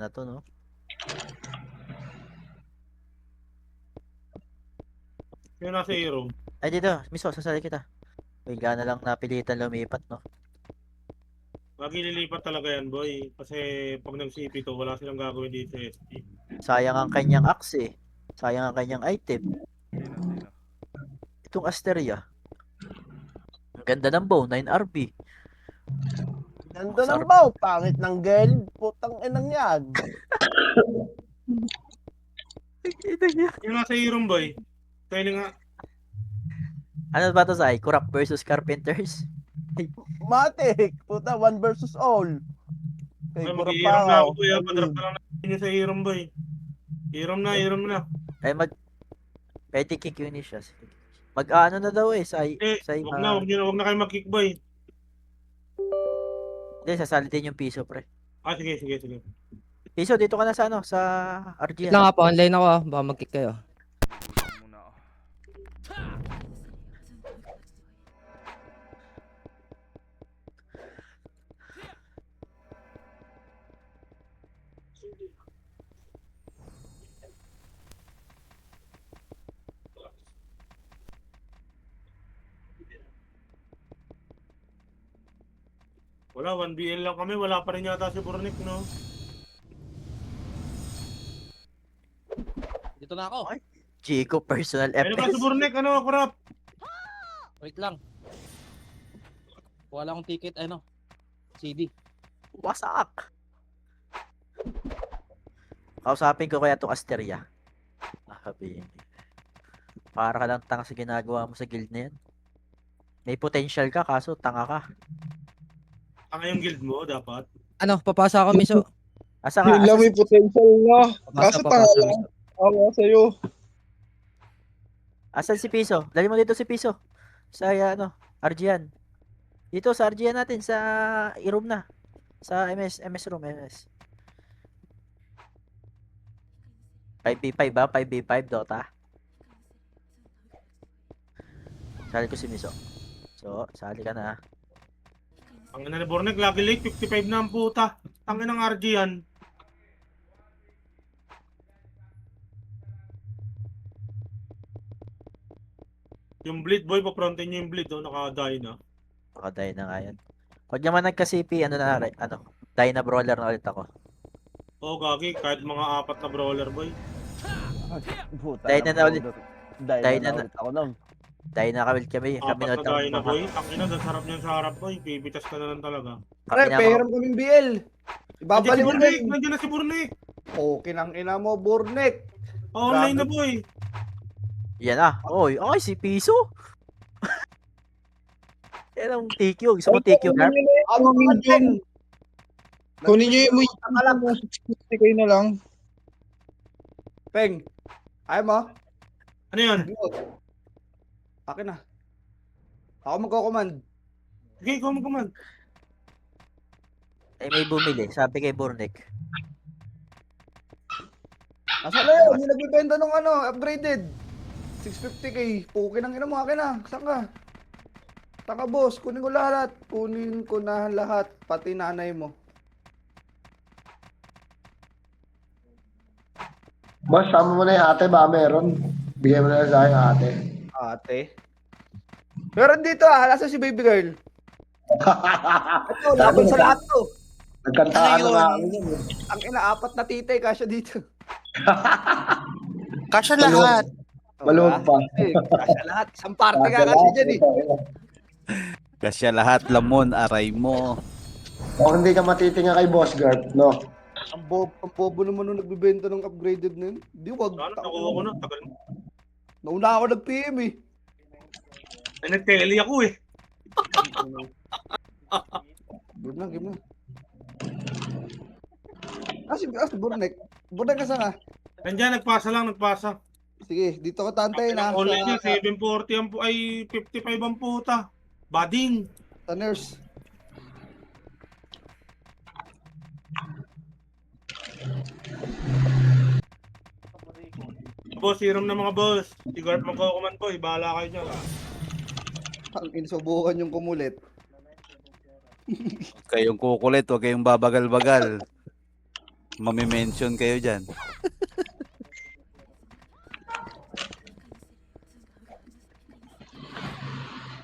na to, no? Yung nasa A-room. Ay, dito. Miso, sasali kita. Bigla na lang napilitan lumipat, no? Lagi lilipat talaga yan, boy. Kasi pag nag-CP to, wala silang gagawin dito sa ST. Sayang ang kanyang axe, eh. Sayang ang kanyang item. Itong Asteria. Ang ganda ng bow, 9 RB. Ganda ng Sarap. bow, pangit ng girl. Putang inang yan. Ito niya. Yung nasa A-room, boy. Kaya nga, Ano ba to, Sai? Kurap versus Carpenters? Matik, puta, one versus all. Kay boy, Kurap mag-i-A-room na pa ako, ako. boy. Padrop na lang natin yung sa A-room, boy. A-room na. Ay, pwede kick yun siya. Mag-ano na daw eh, Sai Wag na kayo mag-kick, boy. Hindi, sasalitin yung piso, pre. Ah, sige. Piso, dito ka na sa ano, sa RGN. Lang nga po, online ako ah. Baka mag-kick kayo. Wala, 1BL lang kami. Wala pa rin yata si Burnick, no? Dito na ako. Chico, personal Ano ba si FPS. Burnick? Ano, kurap? Wait lang. Wala akong ticket, ano. CD. Wasak. Kausapin ko kaya itong Asteria. Sabihin. Para ka lang tanga sa ginagawa mo sa guild na yan. May potential ka, kaso tanga ka. Ang yung guild mo, dapat. Ano, papasa ako, Miso. Asa ka? Yun lang may potential na. Kaso tanga Papasa, lang. Miso. Awa sa'yo. Asan si Piso? Dali mo dito si Piso. Sa ano, RGN. Dito sa RGN natin, sa i-room na. Sa MS room, MS. 5v5 ba? 5v5 Dota. Sali ko si Miso. So, sali ka na. Ang ina ni Burnick, lagi late. 55 na ang puta. Ang ina ng RG yan. Yung bleed, boy, paprontin nyo yung bleed, oh. Naka-die na. Nakaday na nga yan. Huwag naman nagka-CP, ano na, ano, die na brawler na ulit ako. Oo, gagi. Kahit mga 4 na brawler, boy. Puta, Dahil na ulit. Dahil Dahil na na- ulit ako nun. Die na kami, kami 4 na na die na, boy. Ang ina, ang sarap niyan sa harap, boy. Pipitas ka na lang talaga. Pre, pehiram kaming BL. Ibabalik mo din. Nandiyan na si Burnick. Okay ng ina mo, Burnick. Online na, boy. Yan na. Oy, si Piso. Yan ang TQ. Gusto mo TQ, Garp? Ano medium? Kunin nyo yung Nakalak. 60 kayo na lang. Peng, ayaw mo? Ano yan? Akin na. Ako magko-command. Okay, ikaw mo command. Eh, may bumili. Sabi kay Burnick. Nasa Leo, hindi nagbibenta nung ano, upgraded. 650k. Pukin ang ina mo, akin na. Saan ka? Taka boss, kunin ko lahat. Kunin ko na lahat. Pati nanay mo. Boss, sama mo na yung ate, ba meron? Bigay mo na lang sa akin ate. Ate. Pero dito nasa si baby girl. Ito, laban sa lahat to. Nagkantaan na nga ako yun. Ang ina, 4 na titay, kasya dito. Kasya lahat. Maluwag pa. Kasya lahat. Isang parte ka kasi dyan eh. Kasya lahat, lamon, aray mo. O hindi ka matitinga kay Boss Gert, no? Ang bobo naman nung nagbibenta ng upgraded na yun. Di wag. Ano, nakuha ko na. Tagal mo. Nauna ako nag-PM eh. Ay, nag-tele ako, eh. Game na. Si Burnek. Burnek ka saan ka? Nandiyan, nagpasa. Sige, dito ko tantayin ha. Online niya, Sa 740 ay 55 ang puta. Bading. nurse. Boss, serum na mga boss. Si Garp magkakuman po, bahala kayo dyan. Ang insubukan yung kumulit. Huwag kayong kukulit, huwag kayong babagal-bagal. Mamimension kayo dyan.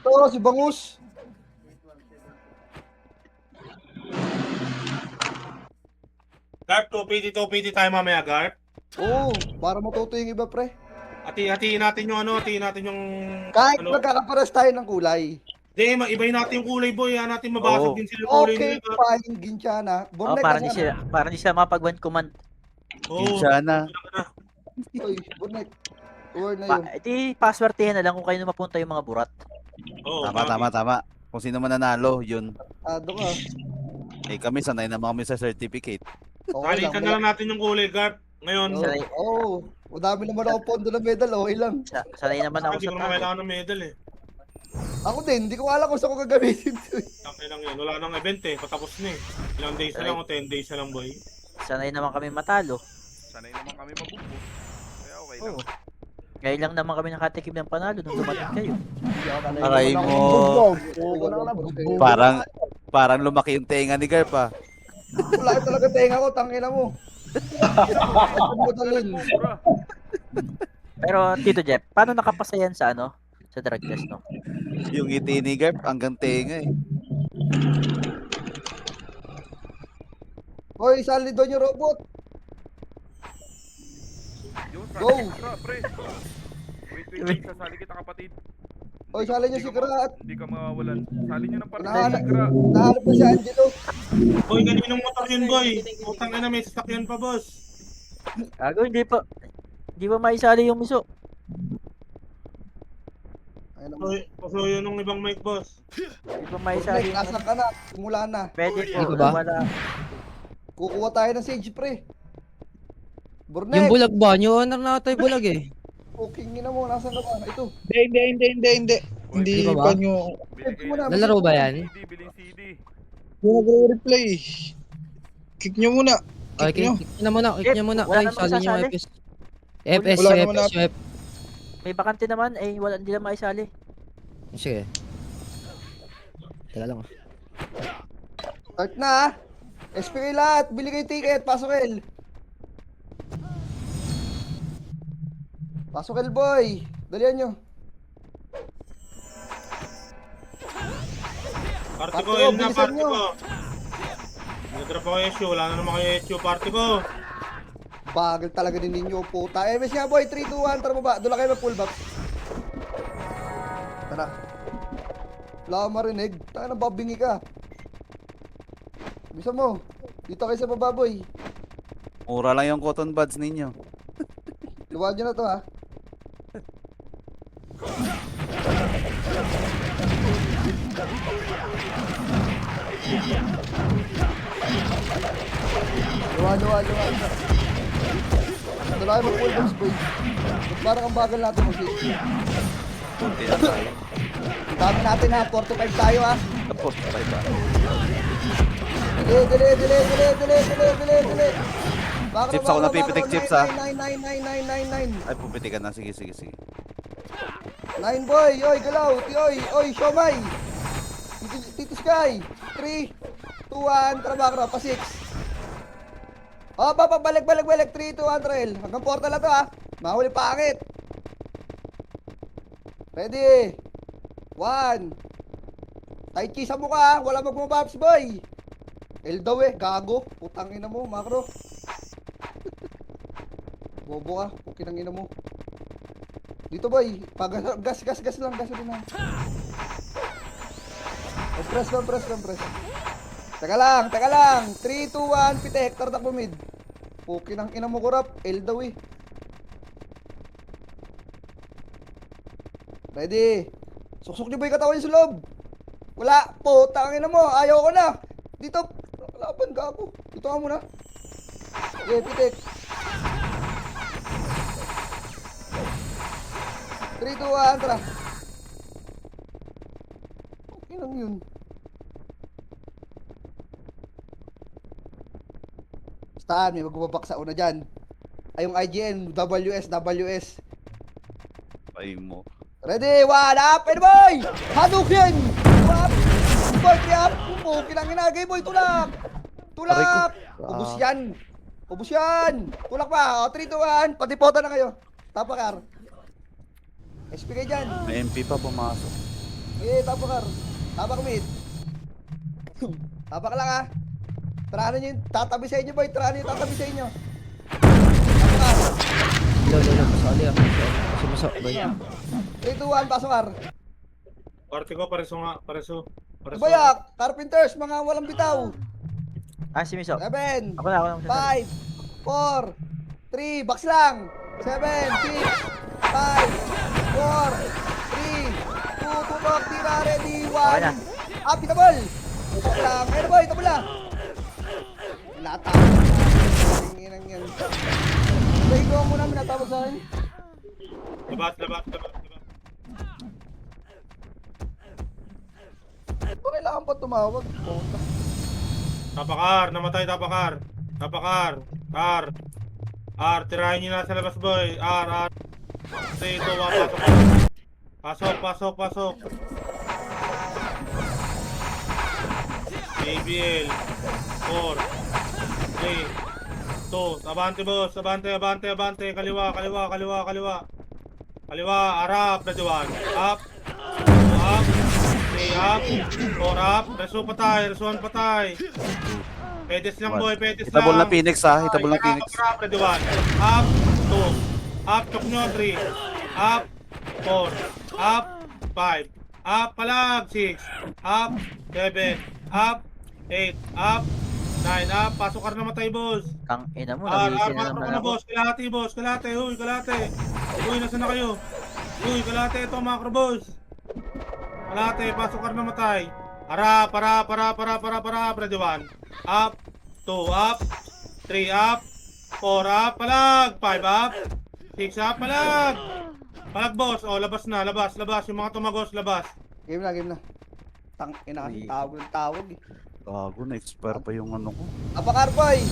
Ito, si Bangus. Garp, 2PD tayo mamaya, Garp. Oo, para matuto yung iba, pre. Hatiin natin yung ano, hatiin natin yung... Kahit ano. magkakaparas tayo ng kulay. Hindi, ibayin natin yung kulay, boy. Yan natin mabasag Oo. din sila yung kulay Okay, nila. fine, Ginchana. Oh, Bornek para di sila mapag one command. Oo. Sana. Oy, Bornek. Word na yun. Di passwordtihan na lang kung kayo na mapunta yung mga burat. Oo, Tama. Kung sino man nanalo, yun. Ado ka. Eh kami, sanay naman kami sa certificate. Okay Salitan na lang natin yung kulay, Garp. Ngayon, Oo. Madami naman ako pondo na medal, okay lang. Sanay naman ako hindi sa ko naman talo. kailangan ng medal eh. Ako din, hindi ko alam kung saan ko gagamitin to. Tangin lang yun. Wala nang event eh. Patapos na eh. Ilang days na lang o 10 days na lang, boy. Sanay naman kami matalo. Sanay naman kami mabubo. Kaya okay lang. Oo. Ngayon lang naman kami nakatikim ng panalo nung dumating kayo. Aray mo. Parang lumaki yung tenga ni Garp ah. Wala talaga tenga ko, tangina mo. Ano mo dalhin? Bro, Pero Tito Jeff, paano nakapasa yan sa ano? Sa drug test, no? Yung ngiti ni Garp hanggang tenga eh. Hoy, sali doon yung robot. yun, Go! sali kita, pre. Wait, sasali kita kapatid. Hoy, sali niyo si Krat. Hindi ka mawawalan. Sali nyo ng partner Nahanap, si Kra. nahanap na si Angelo. Boy, kaninong motor yun, boy? Utang na may sasakyan pa, boss. Gago, hindi pa maisali yung miso. Ayun naman. Pasuyo nung ibang mic, boss. Hindi pa Bornek, maisali yung nasan ka na? Simula na. Pwede po. Hindi pa ba? Wala. Kukuha tayo ng Sage, pre. Yung Bornek, bulag ba? Yung honor na tayo bulag eh. cooking na mo. Nasan ka ba? Ito. Hindi. Hindi Di ba ba? pa nyo. Bili Muna, kayo. Lalaro ba yan? CD, biling CD. Yung nagre-replay. Kick nyo muna. Okay, Kick nyo. kick nyo na muna, kick nyo muna. Wala Ay, namang sali nyo yung sasali. FS. FS, Wala yung naman FS, yung FS. May bakante naman, eh, wala, hindi na maisali. Sige. Teka lang ah. Start na, ah. SPK lahat. Bili kayo ticket. Pasok, El. Pasok, El, boy. Dalihan nyo. Party Party ko, ko, El na, bilisan party nyo. ko. Nag-drop ako yung issue. Wala na naman kayo issue, party ko. Bagal talaga din ninyo, puta. MS nga, boy. 3, 2, 1. Tara baba. Doon lang kayo mag-pull back. Tara. Wala ka marinig. Taka na, babingi ka. Bisa mo. Dito kayo sa baba, boy. Mura lang yung cotton buds ninyo. Luwag nyo na to, ha. Luwag. Ito lang kayo mag-pull backs, boy. Parang ang bagal natin mag-hit. Kunti na tayo. Ang dami natin, ha. 45 tayo, ha. Tapos, bye ba? Dili. Chips ako napipitik, chips, ha. 9. Ay, pupiti ka na. Sige. 9, boy. Oy, galaw. Oy, siomay. Tito Sky. 3, 2, 1. Tara, pa 6. Oh, balik. 3, 2, 1, trail. Hanggang portal na to, ha. Mahuli pangit. Ready. 1. Tight key sa mukha, ha. Wala magmumaps, boy. El daw eh, gago. Putang ina mo, makro. Bobo ka, pukinang ina mo. Dito, boy. Gas lang, gasolina. Compress. Teka lang. 3, 2, 1, pitek, tartak mid. Pukinang ina mo, kurap. El daw eh. Ready. Suksok niyo ba yung katawan niyo sa loob? Wala. Putang ina mo, ayaw ko na. Dito. Laban, gago. Dito ka muna. Okay, pitek. 3, 2, 1, tara. Okay lang yun. Staan, may magbabak sa una dyan. Ay, yung IGN, WS. Ay mo. Ready, 1 up, and boy! Hadouken! 2 up! Boy, 3 up! Okay lang ginagay, boy, tulak! Aray Ubus yan! Ubus yan! Tulak pa! O, 3, 2, 1. Patipota na kayo. Tapakar. SP kayo dyan. May MP pa pumasok. Tapakar. Tapak mid. Tapak lang ha. Tirahan nyo yung tatabi sa inyo boy. Tirahan nyo yung tatabi sa inyo. Tapakar. Lolo, pasali ah. Sumusok, boy. 3, 2, 1. Pasokar. Parte ko, pareso nga. Pareso. Bayak! Carpenters! Mga walang bitaw! Ah, si Miso. 7, Ako na. 5, 4, 3, box lang! 7, 6, 5, 4, 3, 2, tutok, tira, ready, 1. Okay na. Up, itabol! Tutok lang. Ayun na boy, itabol na! Natawag na. Inginang yan. Say ko muna, minatawag sa akin. Labas. Ito kailangan pa tumawag. Puta. Tapakar, namatay Tapakar. Tapakar. R, tirahin nyo na sa labas boy. R. 3, 2, 1, pasok. ABL. 4, 3, 2, abante boss, abante. Kaliwa, arap, na diwan. Up, 2 up, 3 up, 4 up, resuan patay. Pedes lang boy, pedes lang. Hitabol na Phoenix ha, hitabol na Phoenix. Up, na diwan. Up, 2, up, chok nyo, 3, up, 4, up, 5, up, palag, 6, up, 7, up, 8, up, 9, up, pasok ka na namatay boss. Tang ina mo, R, nabisin na makro naman ko na ako. boss, kalate, huy, kalate. Huy, nasa na kayo? Huy, kalate, ito makro boss. Kalate, pasok ka na namatay. Para, ready 1. Up, 2 up, 3 up, 4 up, palag, 5 up, 6 up, palag. Palag boss, oh, labas, yung mga tumagos, labas. Game na. Tang ina kasi tawag eh. Gago, na-expire pa yung ano ko. Apakar boy!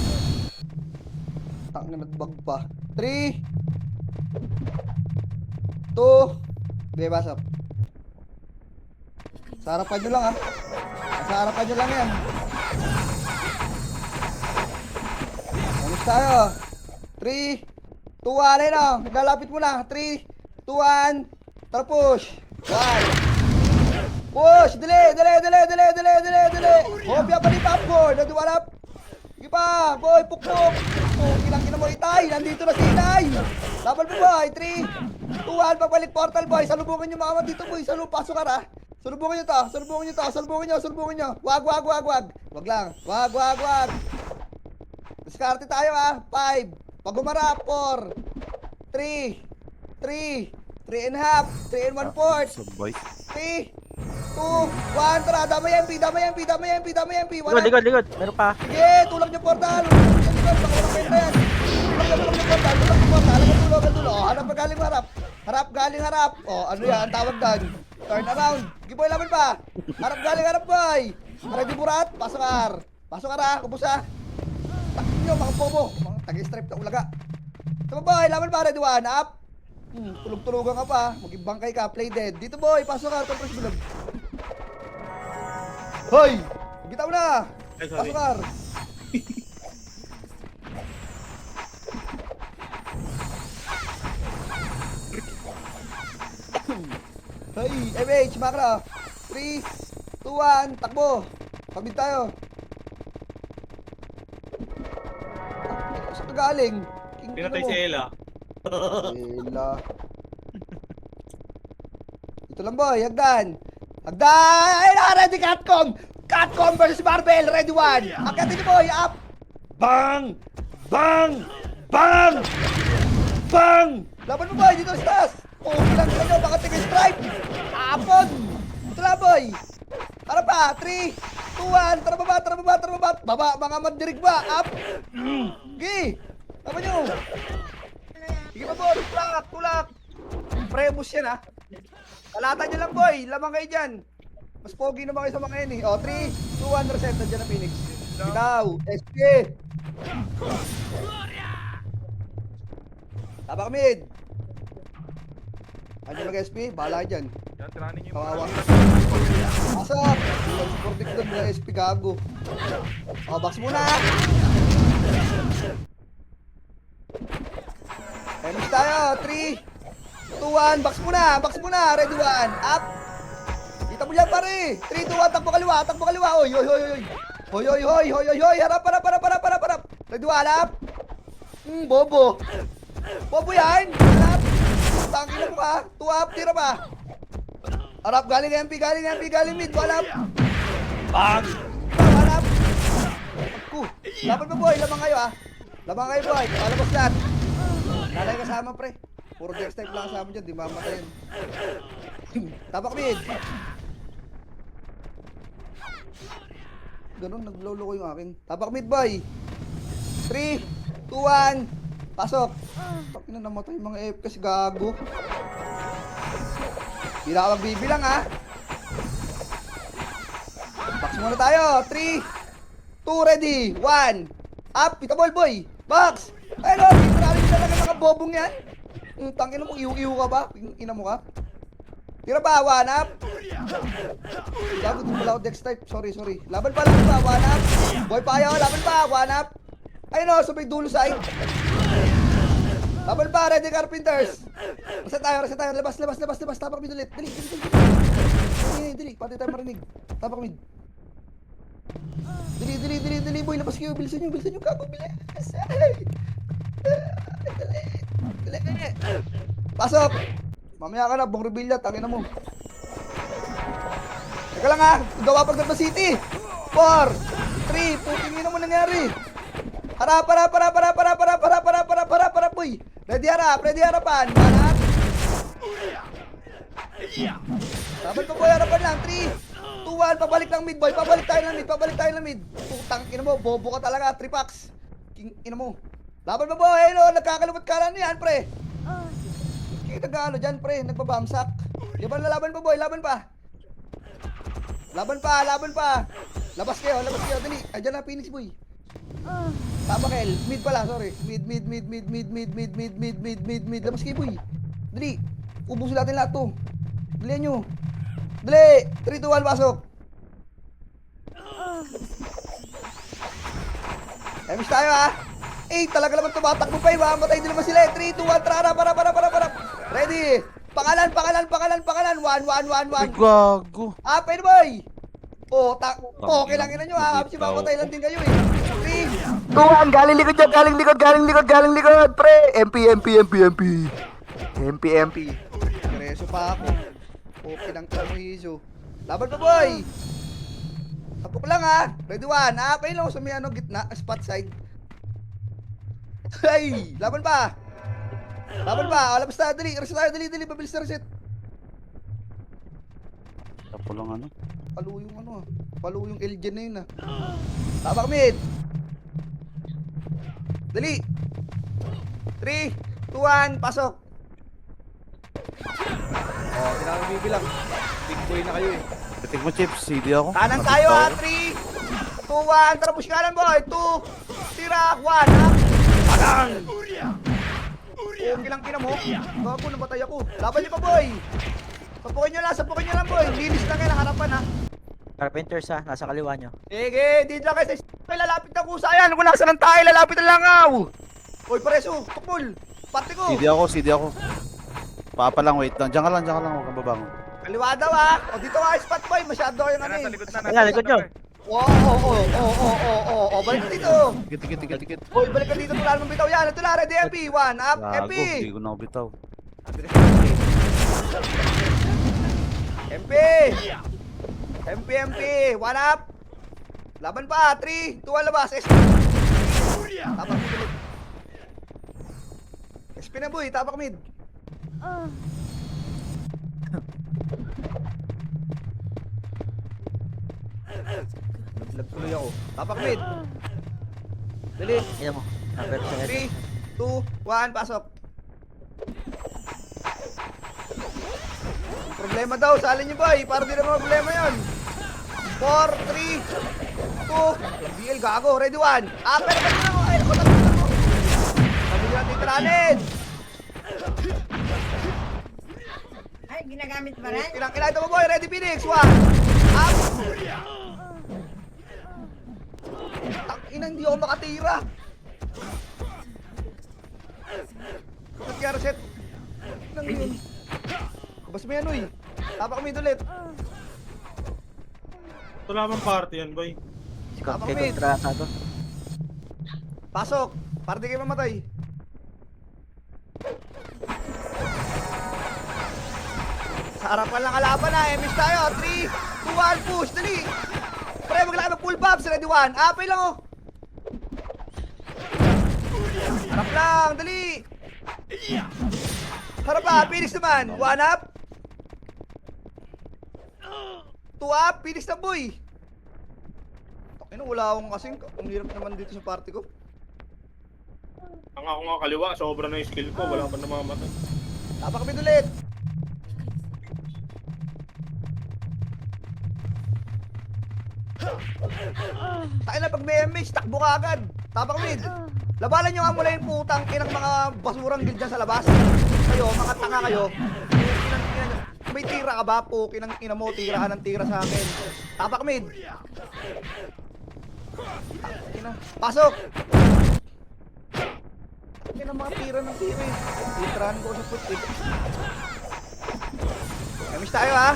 Tang na nagbag pa. 3 2 Be, basap. Sa harapan nyo lang ha. Sa harapan nyo lang yan. Alis tayo. 3 2, 1, ayun o. Lalapit mo na. 3 2, 1. Tara push. 1. Push! Dali! Hopya pa ni Popcorn! Nadiwalap! Sige pa! Boy! Pukpuk! Oh, kinang mo itay! Nandito na si Inay! Laban mo boy! 3 2, 1! Pagbalik portal boy! Salubungin nyo mga man dito boy! Pasok ka na! Salubungin nyo! Wag! Wag lang! Wag! Diskarte tayo ha! 5 Pag umarap! 4 3 and half 3 and 1/4 Sabay. 3 2 1 Tara! Dama yan, P! Likod. Meron pa. Sige! Tulak niyo portal! Baka walang kwenta yan! Tulak niyo portal! Halagang dulo! O, harap galing harap! Harap galing harap! O, ano yan? Ang tawag doon! Turn around! Sige boy, laban pa! Harap galing harap boy! Ready burat! Pasok ha! Kubos ha! Takip nyo mga pomo! Mga tag-stripe na ulaga! Tama boy! Laban pa! Ready 1! Up! Tulog-tulogan ka pa! Mag-ibangkay ka! Play dead! Dito boy! Pasok ha! Compress bilog! Hoy! Bitaw na! Ay, sorry. Pasok ha! Hey, MH, makra. 3, 2, 1, takbo. Pabid tayo. Saan ka galing? Pinatay si Ella. Ela. Ito lang boy, hagdan. Ay na, ready Catcom! Catcom versus Barbell, ready 1. Akitin niyo boy, up! Bang! Laban mo boy, dito sa taas! Okay lang kayo, baka tig-stripe! Apon! Ito lang boy! Tara pa, 3, 2, 1, tara baba! Baba, mga mandirig ba? Up! Sige! Laban nyo! Sige pa boy, tulak! Premus yan ha! Kalatan nyo lang boy, lamang kayo dyan! Mas pogi naman kayo sa mga yan eh. O, 3, 2, 1, reset, nandiyan na Phoenix. Bitaw, SP! Tabak mid! Andiyan mag-SP, bahala ka dyan. Yan, tiranin niyo yung Kawawa. mga... Pasok! Supporting ko doon, SP gago. O, box muna! Finish tayo. 3, 2, 1. Box muna. Ready, 1. Up. Kita mo yan, pare. 3, 2, 1. Takbo kaliwa. Oy. Hoy. Harap. Ready, 1. Up. Bobo. Bobo yan. Harap. Tangin na mo ka. 2 up. Tira pa. Harap. Galing MP. Galing mid. 1 up. Bang. 1 up. Laban pa, boy. Labang kayo, boy. Palabas lahat. Lalay kasama, pre. Puro dex type lang kasama dyan. Di mamatayin. Tapak mid. Ganun, naglolo ko yung akin. Tapak mid, boy. 3, 2, 1. Pasok. Bakit na namatay yung mga AF kasi gago. Hindi na ako magbibilang, Box muna tayo. 3, 2, ready. 1. Up. Pita ball, boy. Box. Ayun, literally talaga nakabobong yan. Tangin mo, iu-iu ka ba? Ina mo ka? Tira pa, 1 up. Gago, di pala ako dex type. Sorry. Laban pa. 1 up. Boy pa ayaw, laban pa. 1 up. Ayun o, sa may dulo side. Laban pa, ready carpenters. Reset tayo. Labas. Tapak mid ulit. Dali. Pati tayo marinig. Tapak mid. Dali, boy. Labas kayo. Bilisan nyo. Gago, bilis. Dali. Pasok. Mamaya ka na, bong rebilla. Tangin na mo. Teka lang, gawa pag Gamba City. 4, 3, puting ina mo nangyari. Harap, boy. Ready harapan. Manap. Laban pa, boy, harapan lang. 3, 2, 1, pabalik lang mid, boy. Pabalik tayo lang mid. Putang ina mo, bobo ka talaga. 3 packs. King ina mo. Laban pa, boy. Nagkakalupot ka lang yan, pre. Kaya nag-ano dyan, pre. Nagbabamsak. Laban pa, boy. Laban pa. Labas kayo. Dali. Ayan na, Phoenix, boy. Tama, Kel. Mid pala, sorry. Mid. Labas kayo, boy. Dali. Ubusin natin lahat to. Dali nyo. Dali. 3, 2, 1, pasok. Emis tayo, talaga naman tumatakbo pa, mamatay din naman sila. 3, 2, 1, para. Ready. Pangalan. 1. Gago. Pwede, boy. Okay lang ina nyo, Kasi mamatay lang din kayo, 3, 2, 1. Galing likod, pre. MP. Diretso pa ako. Okay lang mo, Hiso. Laban pa, boy. Tapok lang, Ready, 1. Pain lang sa may gitna, spot side. Ay, laban pa. Labas tayo, dali. Reset tayo, dali. Pabilis na reset. Tapo lang Palo yung Elgin na yun, Tabak mid. Dali. 3, 2, 1, pasok. Tinawag bibilang. Big boy na kayo, Titik mo, Chips. CD ako. Kanan tayo, 3, 2, 1. Tara, push kanan, boy. 2, tira, 1, Pagang! Okay lang mo. Gago, namatay ako. Laban niyo pa, boy. Sapukin nyo lang, boy. Linis lang yan ang harapan, Carpenters, nasa kaliwa nyo. Sige, dito lang kayo sa lalapit na kusa yan. Kung nasaan tayo, lalapit na lang, Oy, pareso, tukmol. Parte ko. CD ako. Papa lang, wait lang. Diyan ka lang. Huwag kang babangon. Kaliwa daw, O, dito spot, boy. Masyado yung Nasa likod na. Ayan, likod nyo. Balik ka dito. Tikit. Oy, balik ka dito. Wala namang bitaw yan. Ito na, ready, MP. 1 up, Gago, MP. hindi ko na ako bitaw. MP. 1 up. Laban pa. 3, 2, 1, labas. Tapak mid ulit. SP na, boy. Tapak mid. Nagtuloy ako. Tapak mid. Dali. Ayan mo. Number 7. 3, 2, 1, pasok. Problema daw, salin niyo, boy. Para di naman problema yun. 4, 3, 2, BL gago. Ready, 1. Pero ba't na mo? Ay, naku. Sabi nyo natin tiranin. Ay, ginagamit pa rin? Ilang ito mo, boy. Ready, Phoenix. 1. Up. Ina, hindi ako makatira. kaya reset. Nang yun. Bas mo yan, uy. Tapak mid ulit. Ito lamang party yan, boy. Scott Tapang kay mid. kontrata to. Pasok. Para di kayo mamatay. Sa harapan lang kalaban na. MS tayo. 3, 2, 1, push. Dali. Pre, maglalakad mag full pops. Ready 1. Apay lang, oh. Harap lang. Dali. Harap pa. Phoenix naman. 1 up. 2 up. Phoenix na, boy. Wala akong kasing. Ang hirap naman dito sa party ko. Ang ako nga kaliwa, sobra na yung skill ko. Wala pa namamatay. Tapak kami ulit. Tayo na pag may MH, takbo ka agad. Tapak mid. Labanan nyo nga mula yung putang inang mga basurang guild dyan sa labas. Kayo, mga tanga kayo. Pukinang ina nyo. May tira ka ba? Pukinang ina mo, tira ka ng tira sa akin. Tapak mid. Ina. Pasok! Ina mga tira ng tira eh. Titrahan ko sa foot eh. Miss tayo ha.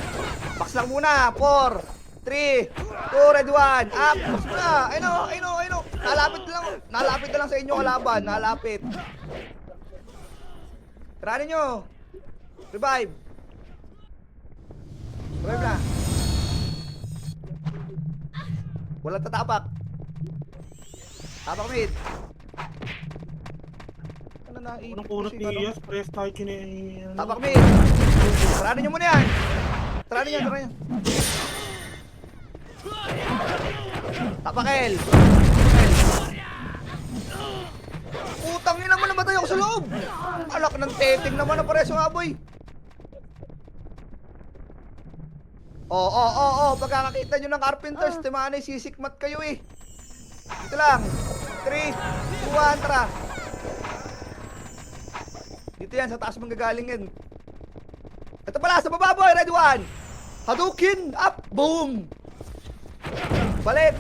Box lang muna. 4, 3, 2, ready 1. Up! Box muna. I know. Nalapit na lang sa inyo kalaban. Nalapit. Tirahan nyo. Revive. Revive na. Walang tatapak. Tapak mid. Ano na Anong kunot ni Iyas? Press tayo kini... Tapak mid. Tirahan nyo muna yan. Tirahan nyo. Tapak L. Putang ina mo, namatay ako sa loob. Alak ng teting naman na pareso nga, boy. Pagkakakita nyo ng Carpenters, timanay, sisikmat kayo eh. Ito lang. 3, 2, 1, tara. Dito yan, sa taas manggagaling yan. Ito pala, sa baba, boy. Ready 1. Hadouken, up, boom. Balik.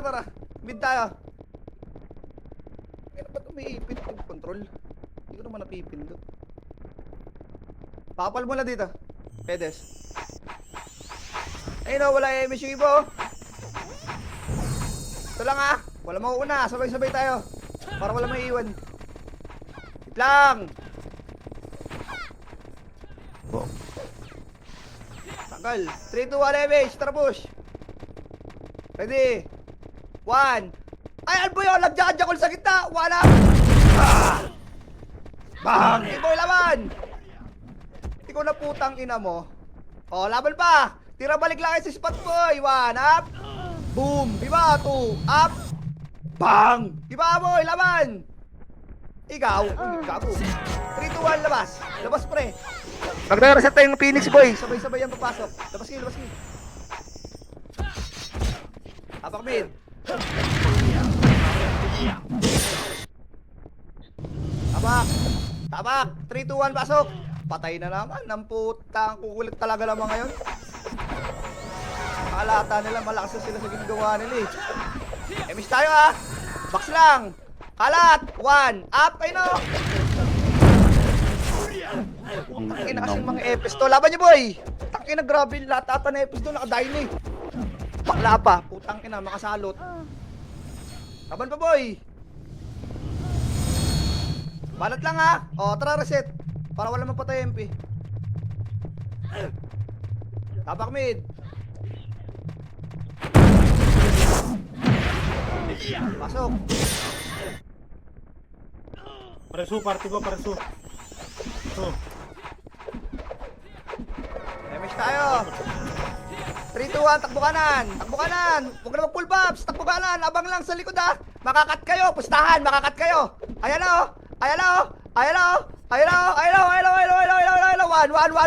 Tara. Mid tayo. Ano ba ito may ipin yung control? Hindi ko naman napipindot. Pakapal mo na dito. Pedes. Ayun o, wala MS yung iba oh. Ito lang ah. Wala mauuna. Sabay-sabay tayo. Para wala maiiwan. Wait lang. Tanggal. 3, 2, 1, MS. Tara push. Ready. 1. Ay, ano ba yun? Lagyan-lagyan sa gitna. 1 up. Bang! Iboy laban! Ikaw na putang ina mo. Oh, laban pa! Tira balik lang kayo sa spot boy. 1 up. Boom! Diba? 2 up. Bang! Diba boy? Laban! Ikaw? Gago. 3, 2, 1, labas. Labas pre. Magre-reset tayong Phoenix boy. Sabay-sabay yan papasok. Labas kayo. Tapak mid. Tabak! 3, 2, 1, pasok! Patay na naman, ng putang kukulit talaga naman ngayon. Makalata nila, malakas na sila sa ginagawa nila eh. Emis tayo ha! Box lang! Kalat! 1, up! Ay no! Tangina kasi mga epis to. Laban niyo boy! Tangina grabe, lahat ata na epis to, nakadain eh. Bakla pa, putang ina, makasalot. Laban pa boy! Balat lang ha. O, tara reset. Para wala magpatay MP. Tapak mid. Pasok. Pareso, party ko, pareso. Damage tayo. 3, 2, 1, takbo kanan. Huwag na mag-pull pops. Takbo kanan. Abang lang sa likod ha. Makakat kayo. Pustahan. Makakat kayo. Ayan na oh. 1,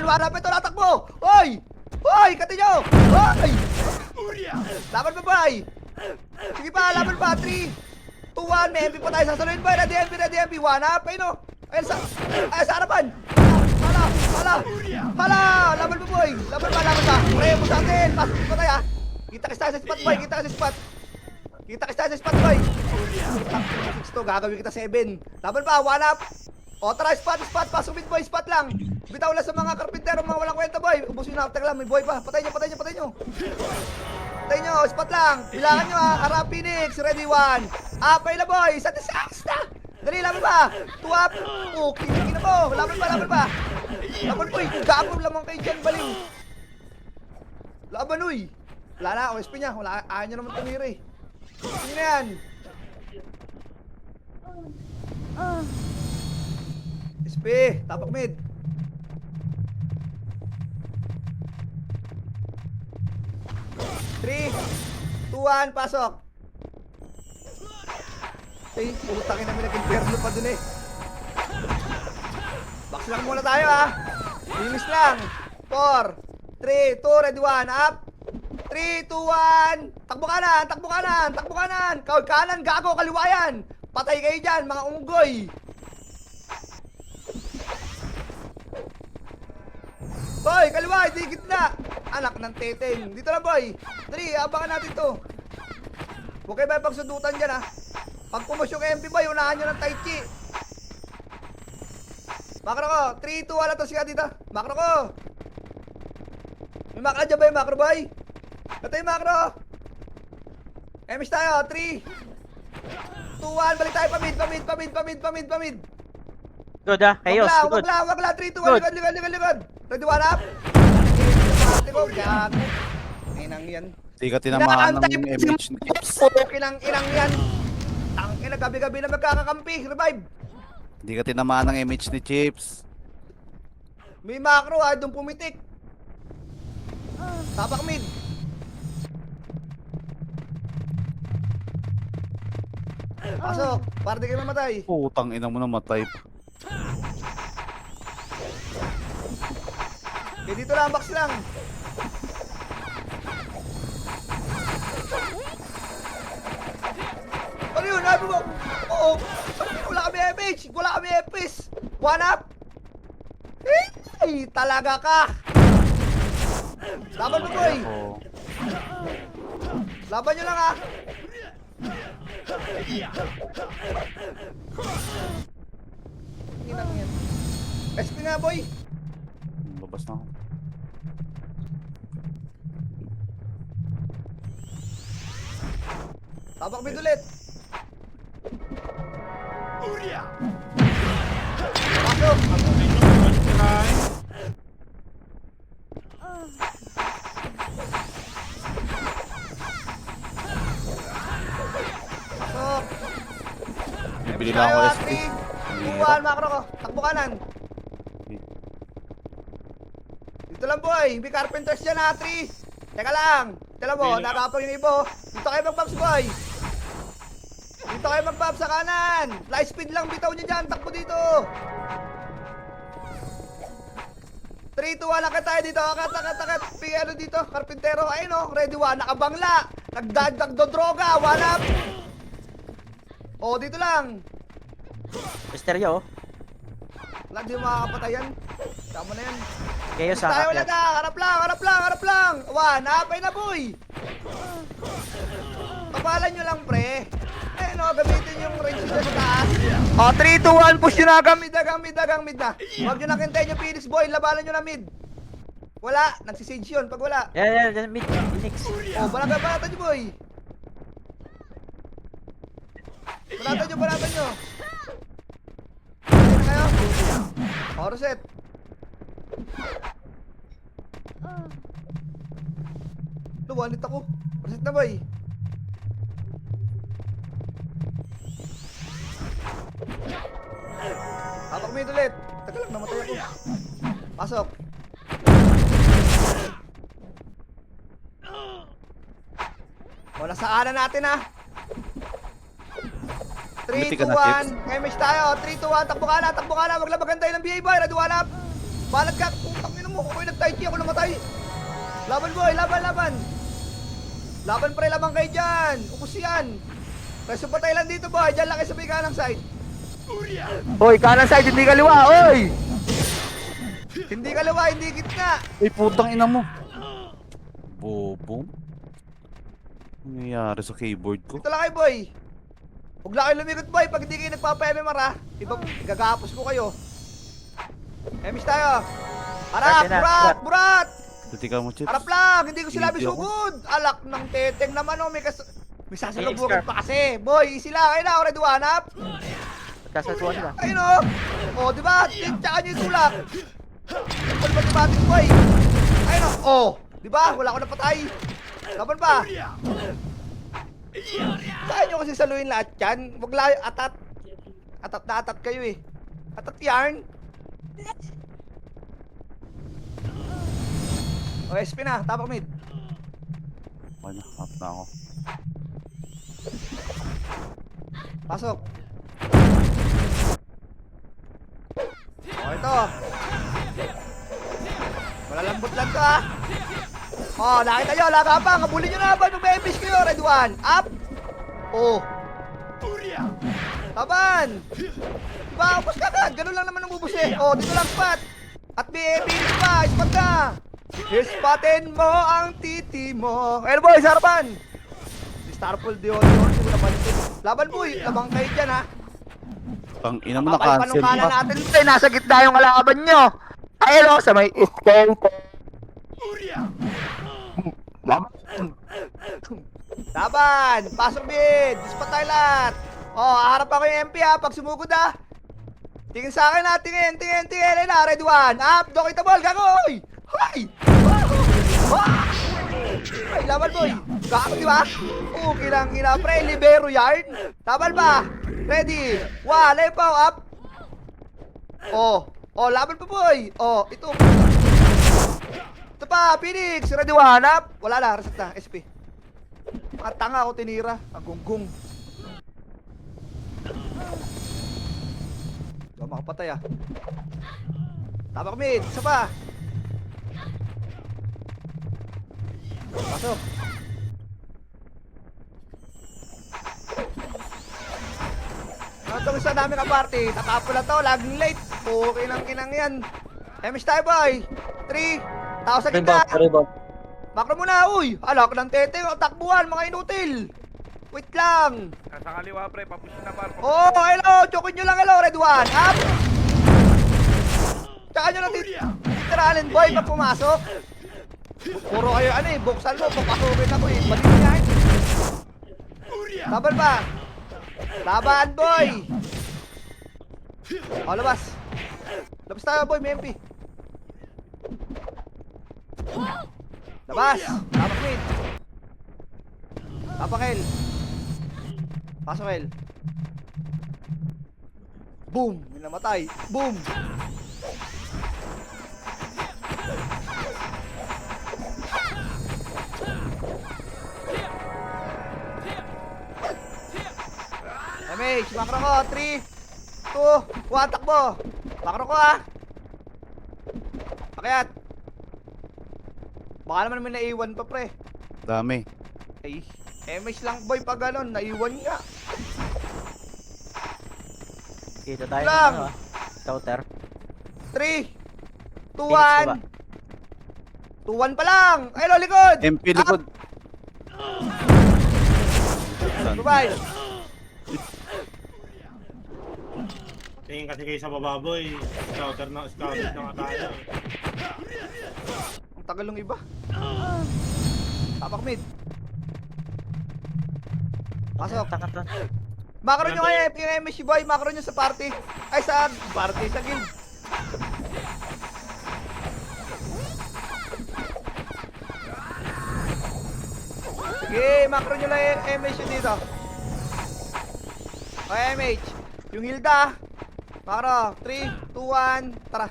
1, ito natakbo! Hoy! Kati nyo! Hoy! Laban pa boy! Sige pa, laban pa! 3, 2, 1, may MP pa tayo sasaluhin boy! Ready MP! 1 up! Ayun o! Ayun sa harapan! Hala! Laban pa boy! Laban pa! Pre mo sa atin! Pasok pa tayo ha! Kita kasi tayo sa spot boy! Kita kasi tayo sa spot boy! 6 to, gagawin kita 7. Laban pa, 1 up. O tara, spot. Pasok mid boy, spot lang. Bitaw lang sa mga karpintero, mga walang kwenta boy. Ubus yun na, teka lang, may boy pa. Patay nyo. Patay nyo, spot lang. Bilangan nyo ha, Arab Phoenix, ready 1. Apay na boy, sa na. Dali, laban pa. 2 up. Okay, na mo. Laban pa. Laban boy, gago lamang kayo dyan, baling. Laban uy. Wala na, OSP niya. Wala, ayaw nyo naman tumira eh. Sino na yan? SP, tapak mid. Three, 2, 1, pasok. Eh, putangin namin nag-inferno pa dun eh. Box lang muna tayo ha. Linis lang. 4, 3, 2, ready 1, up. 3, 2, 1. Takbo kanan. Kawag kanan, gago, kaliwayan. Patay kayo dyan, mga unggoy. Boy, kaliwa, di gitna. Anak ng teteng. Dito lang, boy. Dali, abangan natin to. Huwag kayo ba pagsundutan dyan, ha. Pag pumus yung MP, boy, unahan nyo ng Tai Chi. Makro ko. 3, 2, wala to siya dito. Makro ko. May makro dyan ba yung makro, boy? Ito yung makro. MS tayo. 3, 2, 1. Balik tayo. Pamid. Good ah, chaos. Good. Wag la. 3, 2, 1. Likod. Ready, 1 up. Gago. Inang yan. Di ka tinamaan ng MH ni Chips. Okay lang, inang yan. Tangin na gabi-gabi na magkakakampi. Revive. Di ka tinamaan ng MH ni Chips. May macro ha, doon pumitik. Tapak mid. Pasok, para di kayo mamatay. Putang ina mo namatay pa. Okay, dito lang, box lang. Ano yun? Ano mo? Oo. Wala kami MH. Wala kami FPS. 1 up. Hey, talaga ka. Laban mo, boy. Oo. Laban nyo lang, ha. Inang yan. SP nga, boy. Babas na ako. Tapak mid ulit. Pasok. Pasok. Bibili lang ako SP. 3, 2, 1, makro ko. Takbo kanan. Dito lang, boy. May carpenters dyan, ha. 3. Teka lang. Tala mo, nakapag yung ibo. Dito kayo mag-pops, boy. Dito kayo mag-pops sa kanan. Light speed lang, bitaw nyo dyan. Takbo dito. 3, 2, 1, lakad tayo dito. Akit. Ano dito, karpintero. Ayun, oh. Ready 1, nakabangla. Nagdodroga. 1 up. Oh, dito lang. Misteryo oh. Wala, di mo makakapatayan. Tama na yan. Chaos ah. Tayo ulit ah. Harap lang. 1, apay na, boy. Kapalan nyo lang, pre. Eh, no, gamitin yung range nyo sa taas. O, 3, 2, 1, push nyo na. Agang mid na. Huwag nyo nakintayin yung Phoenix, boy. Labanan nyo na mid. Wala, nagsisage yun pag wala. Yan, mid, Phoenix. O, balatan nyo, boy. Balatan nyo. Ready na kayo? O, reset. Luwanit ako. Reset na, boy. Tapak mid ulit. Teka lang, namatay ako. Pasok. O, nasa kanan natin, ha. 3, 2, 1. MH tayo. 3, 2, 1. Takbo ka na. Wag lang magantay ng BA, boy. Ready, 1 up. Balat ka. Putang ina mo. Ako yung nag-Tai Chi. Ako namatay. Laban, boy. Laban. Laban, pre. Laban kayo dyan. Ubus yan. Preso patay lang dito, boy. Dyan lang kayo sa may kanang side. Hoy, kanang side. Hindi kaliwa. Hoy! Hindi kaliwa. Hindi gitna. Ay, putang ina mo. Bobo. Ano nangyayari sa keyboard ko? Dito lang kayo, boy. Huwag lang kayo lumikot boy, pag hindi kayo nagpapa-MMR ha. Gagapos ko kayo. Emis tayo. Harap, Dati na, burat, burat! Tuti ka mo, Chips. Harap lang, hindi ko sinabi Hindi ako. sugod. Alak ng teteng naman oh, may sasalubungin Scarf. pa kasi. Boy, easy lang, ayun na, already hanap. Magkasasuan sila. Ayun oh. Oh, di ba? Tsaka nyo yung tulak. Palpatibatis boy. Ayun oh. Oh, di ba? Wala ko napatay. Laban pa. Kaya nyo kasi saluhin lahat yan. Huwag lang atat. Atat na atat kayo eh. Atat yarn. O, SP na. Tapak mid. Okay na, up na ako. Pasok. O, ito. Malalambot lang to ah. O, nakita nyo. Lagapang. Habulin nyo na ba nung may epish kayo? Red one. Up. O. Taban. Diba? Ubus ka agad. Ganun lang naman ang ubus eh. O, dito lang spot. At may epish pa. Spot ka. Ispatin mo ang titi mo. Ayun boy, sa harapan. Starfall Dion. Laban boy. Labang kayo dyan ha. Pang ina mo na cancel Papapanungkalan pa. natin ito. Nasa gitna yung kalaban nyo. Ayun o, sa may stone. Laban. Pasok mid. Dispat tayo lahat. O, harap ako yung MP ha. Pag sumugod ha. Tingin sa akin ha. Tingin. Ayun na. Red one. Up. Doki tabol. Gagoy. Hoy! Ay, laban boy. Gago, di ba? Okay lang, pre. Libero yard. Laban ba? Ready. One, pa, up. Oh, laban pa boy. Oh, ito. Ito pa, Phoenix. Ready, one, up. Wala na, reset na, SP. Tanga ako tinira. Ang gunggong. Di ba makapatay ah. Tabak mid, isa pa. Pasok. Ano itong isa namin ka-party? Tatapo na to, laging late. Okay lang kinang yan. MS tayo boy. 3. Tao sa gitna. Makro muna, uy. Alak ng tete, takbuhan, mga inutil. Wait lang. Nasa kaliwa pre, papusin na par. Oh, hello. Chokin nyo lang, hello. Red one. Up. Tsaka nyo lang titiralin boy pag pumasok. Puro kayo ano eh, buksan mo, papasukin ako eh. Balik niya eh. Laban ba? Laban boy! O, labas. Labas tayo boy, may MP. Labas! Tapak mid. Tapak L. Pasok L. Boom! May namatay. Boom! Damage, makro ko, 3, 2, 1, takbo. Makro ko ah. Pakyat. Baka naman may naiwan pa pre. Dami. Ay, MS lang boy pag ganon, naiwan nga. Kita tayo ng Lang. ano, counter. 3, 2, Phoenix, 1. 2-1 pa lang! Ay, lo, likod! MP likod. Bye-bye! Tingin kasi kayo sa baba boy. Scouter na nga tayo. Ang tagal ng iba. Tapak mid. Pasok. Tanga. Makro nyo kaya yung MSC boy, makro nyo sa party. Ay, sa party, sa guild. Sige, makro nyo lang yung MSC dito. O, MH. Yung Hilda. Makro, 3, 2, 1, tara.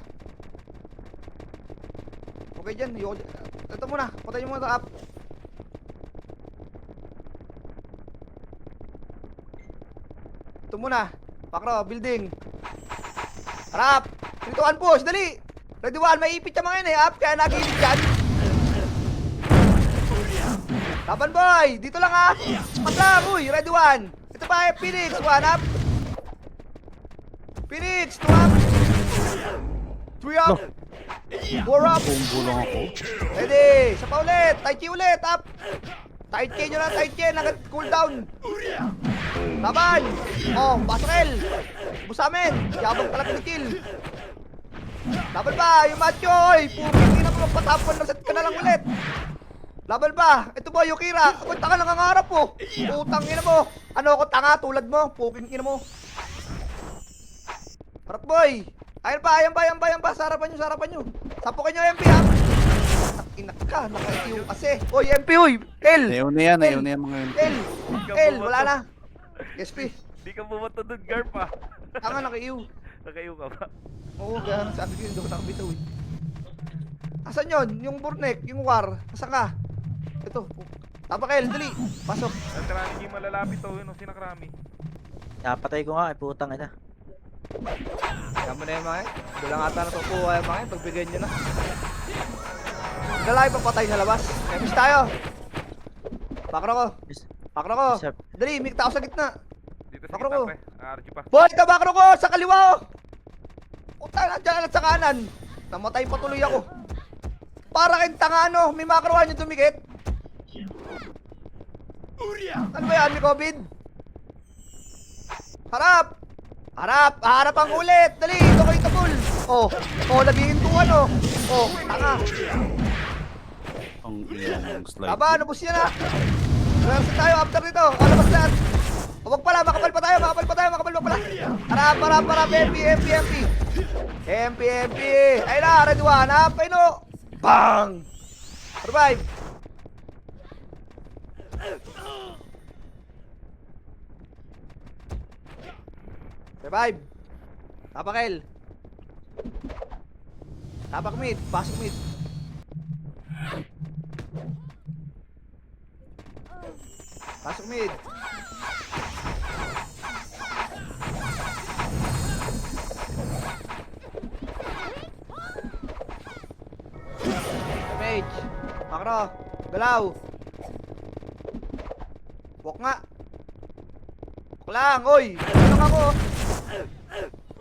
Okay dyan, ito muna, patay nyo muna ito up. Ito muna, makro, building. Harap, 3, 2, 1, push, dali. Ready one, may ipit yung mga yun eh, up, kaya nag-iipit dyan. Laban boy, dito lang ah. Spat lang, uy, ready one. Ito pa, Phoenix, one up. Phoenix, 2 up. 3 up. 4 up. Bumbo lang ako. Ready, sa pa ulit, Tai Chi ulit, up. Tight chain nyo lang, tight chain. Agad cooldown. Laban. Oh, Basrel. Busamin. Yabang talaga ni kill. Laban ba? Yung macho, oy. Puking ina mo, patapon na set ka na lang ulit. Laban ba? Ito ba, Yukira? Ako tanga nangangarap po. Putang ina mo. Ano ako tanga tulad mo? Puking ina mo. Harap boy. Ayan ba? Sa harapan nyo. Sapukin nyo MP ha. Inak ka, naka-EQ kasi. Oy, MP, oy. L. Ayaw na yan mga yun. L, wala na. SP. Di ka bumato doon, Garp ah. Tanga, naka-EQ. Nakayo ka ba? Oo, kaya sabi ko yun, doon nakabitaw eh. Asan yun? Yung Burnek, yung War. Asan ka? Ito. Tapakel, dali. Pasok. Ang karami hindi malalapit to, yun, sinakrami. Napatay ko nga, putang ina. Kaya mo na yung mga yun. Doon lang ata natukuha yung mga yun. Pagbigyan nyo na. Lalaki pa patay sa labas. Emis tayo. Pakro ko. Sir. Dali, may tao sa gitna. Dito sa Bakro gitna, ko. pre. RG pa. Boy, kabakro ko! Sa kaliwa ko! Puta na dyan at sa kanan. Namatay pa tuloy ako. Para kayong tanga ano, may makrohan yung tumikit. Ano ba yan, may COVID? Harap ang ulit. Dali, ito kayo tabul. Labihin ko ano. Tanga. Ang iyong slide. Aba, nabos yan ha. Rehearsal tayo after nito. Labas lahat. Huwag pala, makapal pa tayo. Harap, MP. Ayun na, ready one, ha? Paino. Bang! Revive. Tapakel. Tapak mid, pasok mid. Pasok mid. Damage. Makro. Galaw. Walk nga. Walk lang, oy. Ano ako?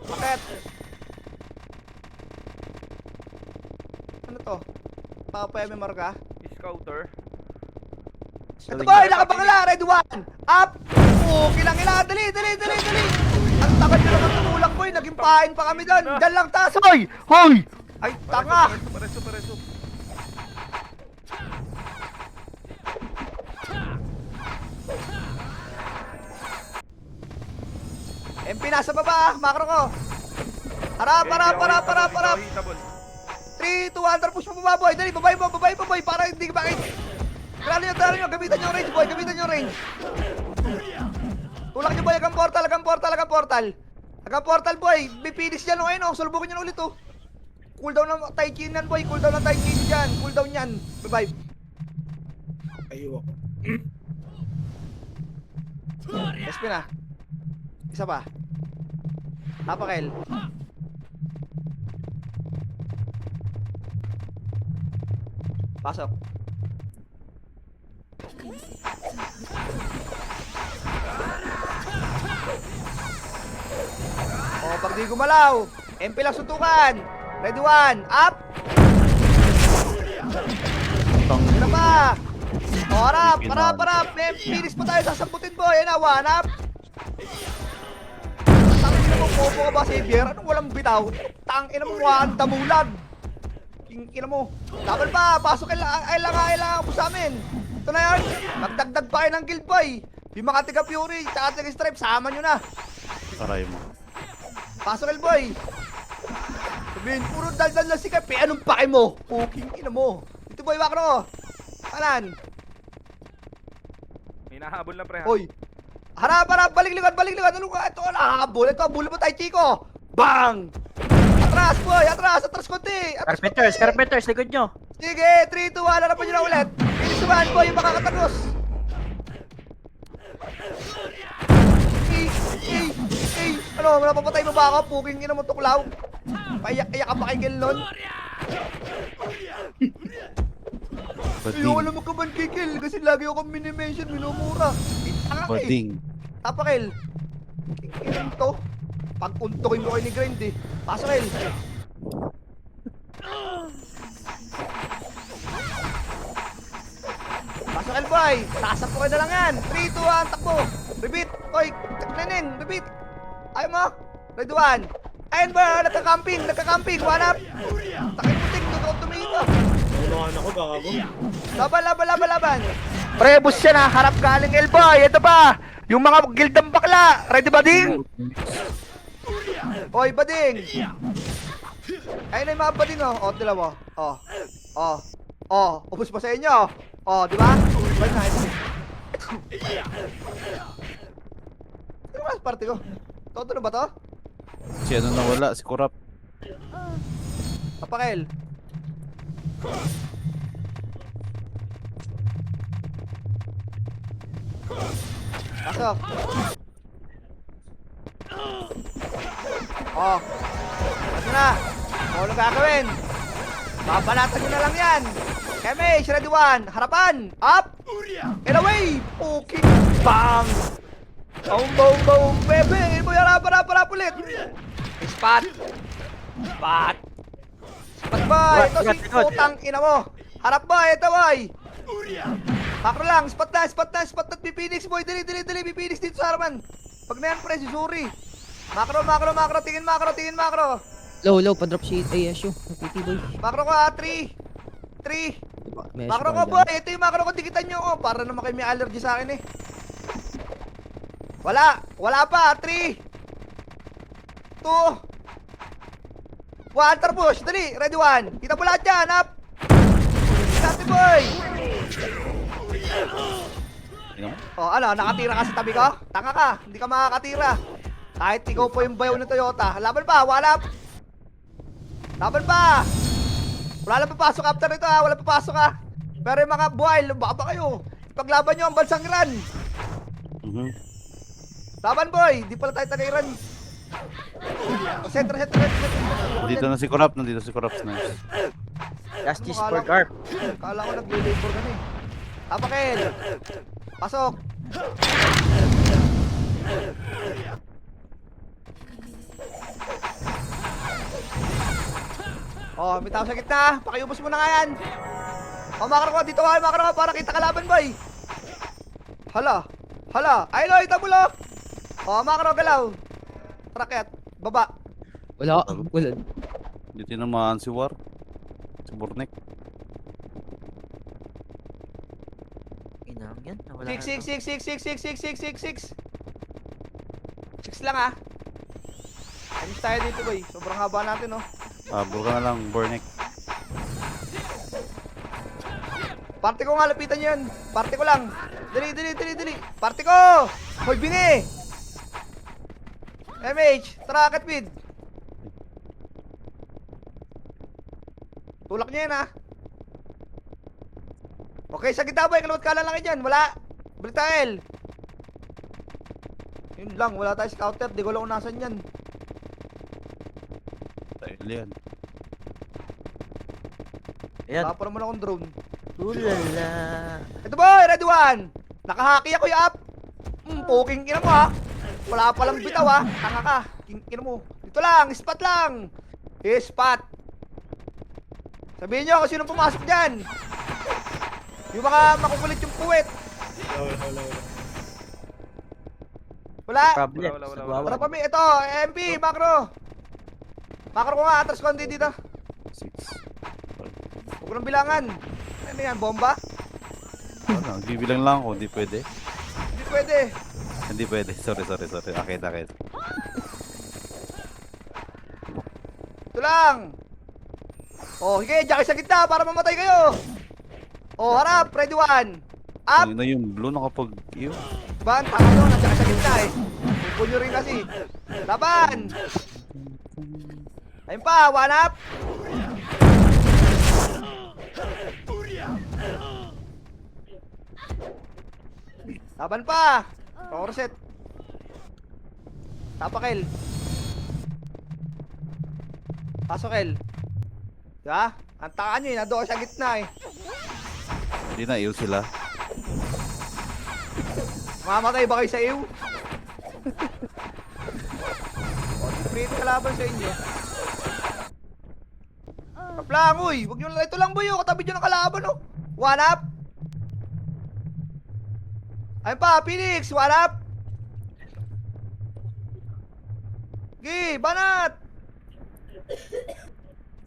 Bakit? Ano to? Papa-MMR ka? Scouter. Ito boy, nakapangala, red one! Up! Kilang ila, dali! Ang tagal nyo naman tumulang boy, naging pain pa kami doon. Diyan lang taas, hoy! Ay, tanga! Pareso. MP nasa baba, makro ko. Harap! 3, 2, 1, push mo baba boy, dali, babay mo boy, para hindi ka bakit. Tara nyo, gamitan nyo range boy, Tulak nyo boy, agang portal boy, may finish dyan o ayun o, sulbukin nyo na ulit o. Cooldown ng Taichin yan boy, cooldown yan, revive. Ayaw ako. SP na. Isa pa. Tapakel. Pasok. Pag di gumalaw, MP lang suntukan. Ready one, up. Ano pa? Harap. May finish pa tayo, sasamputin po. Yan na, one up. Tangina mo, popo ka ba, Xavier? Anong walang bitaw? Tangina mo, mukhang damulag. Ina mo. Laban pa, pasok kailangan po sa amin. Ito na yan. Magdagdag pa kayo ng guild boy. Yung mga tiga Fury, tsaka tiga Stripe, sama nyo na. Aray mo. Pasok boy. Sabihin, puro daldal na si Kape. Anong pake mo? Puking ina mo. Dito boy, Wakro. Kanan. Hinahabol na pre ha. Hoy. Harap, balik likod. Ano ka? Ito, habol mo tayo, Chico. Bang! Atras konti. Carpenters, likod nyo. Sige, 3, 2, 1, harapan nyo na ulit. Pinisuhan boy, yung makakatagos. Ano, napapatay mo ba ako? Puking ina mo tuklaw. Paiyak-iyak ka pa kay Gil nun. Ayaw alam mo ka man kay Gil kasi lagi ako mini-mention, minumura. Tanga ka eh. Bading. Tapakel. Kikilang to. Pag-untukin mo kayo ni Grind eh. Pasok El. Pasok El boy. boy. Sasampukin na lang yan. 3, 2, 1, takbo. Repeat. Oy, neneng, repeat. Ayaw mo. Ready, 1. Ayun ba, nagka-camping. One up. Takin mo, ting. Doon ako tumingin mo. Unahan ako, gago. Laban. Prebus siya na, harap galing Elboy. Ito pa, yung mga gildang bakla. Ready, Bading? Oy, Bading. Ayun na yung mga Bading, oh. O, tila mo. Ubus pa sa inyo. O, di ba? Balik na, ito. Ano mas parte ko? Toto na ba to? Si ano nawala, si Kurap. Papakel. Pasok. Oh. Ano na? Ano gagawin? Babalatan nyo na lang yan. Keme, ready, 1. Harapan. Up. And away. Okay. Bang. Boom. Bebe. Mo yan. Harap ulit. Spot. Ba? Ito si putang ina mo. Harap ba? Ito, boy. Makro lang. Spot na. Pipinix, boy. Dali. Pipinix dito sa harapan. Pag na yan, pre, si Suri. Makro. Tingin makro. Low, pa-drop si ASU. PT boy. Makro ko, 3. May Makro ko, boy. Ito yung makro ko. Dikitan nyo. Oh, para naman kayo may allergy sa akin eh. Wala pa. 3, 2, 1. Tarpush. Dali. Ready, 1. Kita mo lahat dyan. Up. Dati, boy. Oh, ano? Nakatira ka sa tabi ko? Tanga ka. Hindi ka makakatira. Kahit ikaw po yung bayaw ng Toyota. Laban pa. Wala lang papasok after ito ha. Wala papasok ha. Pero yung mga buhay, baka ba kayo? Paglaban nyo ang bansang Iran. Laban, boy. Di pala tayo taga-Iran. Sentra. Nandito na si Kurap. Nice. Justice for Garp. Kala ko nag-labor ka na eh. Tapakin. Pasok. Oh, may tao sa gitna. Pakiubos mo na nga yan. Oh, makaro ko. Dito ka, makaro ko. Para kita kalaban, boy. Hala. Ay, lo, itabulo. Oh, makaro, galaw. Raket. Baba. Wala. Hindi tinamaan si War. Si Burnek. Inang yan. Nawala na to. 6 lang ah. Ayos tayo dito, boy. Sobrang haba natin, oh. Habol ka na lang, Burnek. Parte ko nga, lapitan nyo yan. Parte ko lang. Dali. Parte ko! Hoy, bingi! MH, tara, Katwid. Tulak nyo yan, ha. Okay, sa gitna, boy. Kalawat ka lang dyan. Wala. Balik tayo, El. Yun lang, wala tayo scouter. Di ko lang kung nasan yan. Dahil yan. Ayan. Wala pa naman akong drone. Ulala. Ito, boy! Ready, 1. Nakahaki ako yung up. Poking ina mo, ha. Wala palang bitaw, ha. Tanga ka. Ina mo. Dito lang, spot lang. Spot. Sabihin nyo kung sino pumasok dyan. Yung mga makukulit yung puwet. Wala. Problem. Wala. Nagwawa. Tara pa mi. Ito, MP, macro. Macro ko nga, atras konti dito. 6. Huwag ko ng bilangan. Ano yan, bomba? Ano, bibilang lang ako. Hindi pwede. Hindi pwede. Hindi pwede. Sorry. Akit. Ito lang. Oh, sige, jacket sa gitna para mamatay kayo. Oh, harap, ready, 1. Up. Ano na yung blue nakapag... Iyo. Diba, ang tama nyo, jacket sa gitna eh. Pupul nyo rin kasi. Laban. Ayun pa, 1 up. Laban pa. Power set. Tapakel. Pasok, El. Diba? Ang takaan nyo eh, nandoon sa gitna eh. Hindi na, iyo sila. Mamatay ba kayo sa iyo? Free kalaban sa inyo. Kaplang, uy! Huwag nyo lang, ito lang boy, oh. Katabi nyo ng kalaban, oh. 1 up. Ayun pa, Phoenix, what up? Sige, banat!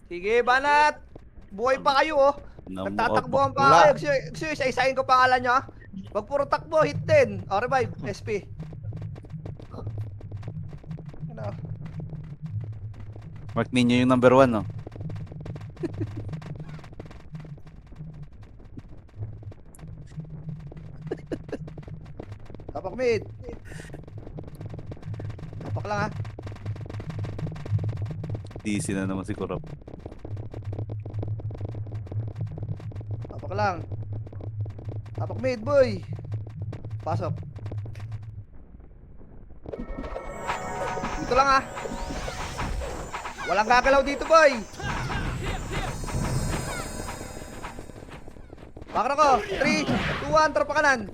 Sige, banat! Buhay pa kayo, oh. Nagtatakbuhan pa kayo. Gusto nyo, isa-isahin ko pangalan nyo, ha? Wag puro takbo, hit din. O, revive, SP. Ano? Mark ninyo yung number 1, no? Tapak mid. Tapak lang, ha? DC na naman si Kurap. Tapak lang. Tapak mid, boy. Pasok. Dito lang, ha? Walang gagalaw dito, boy. Bakra ko. 3, 2, 1, tropa kanan.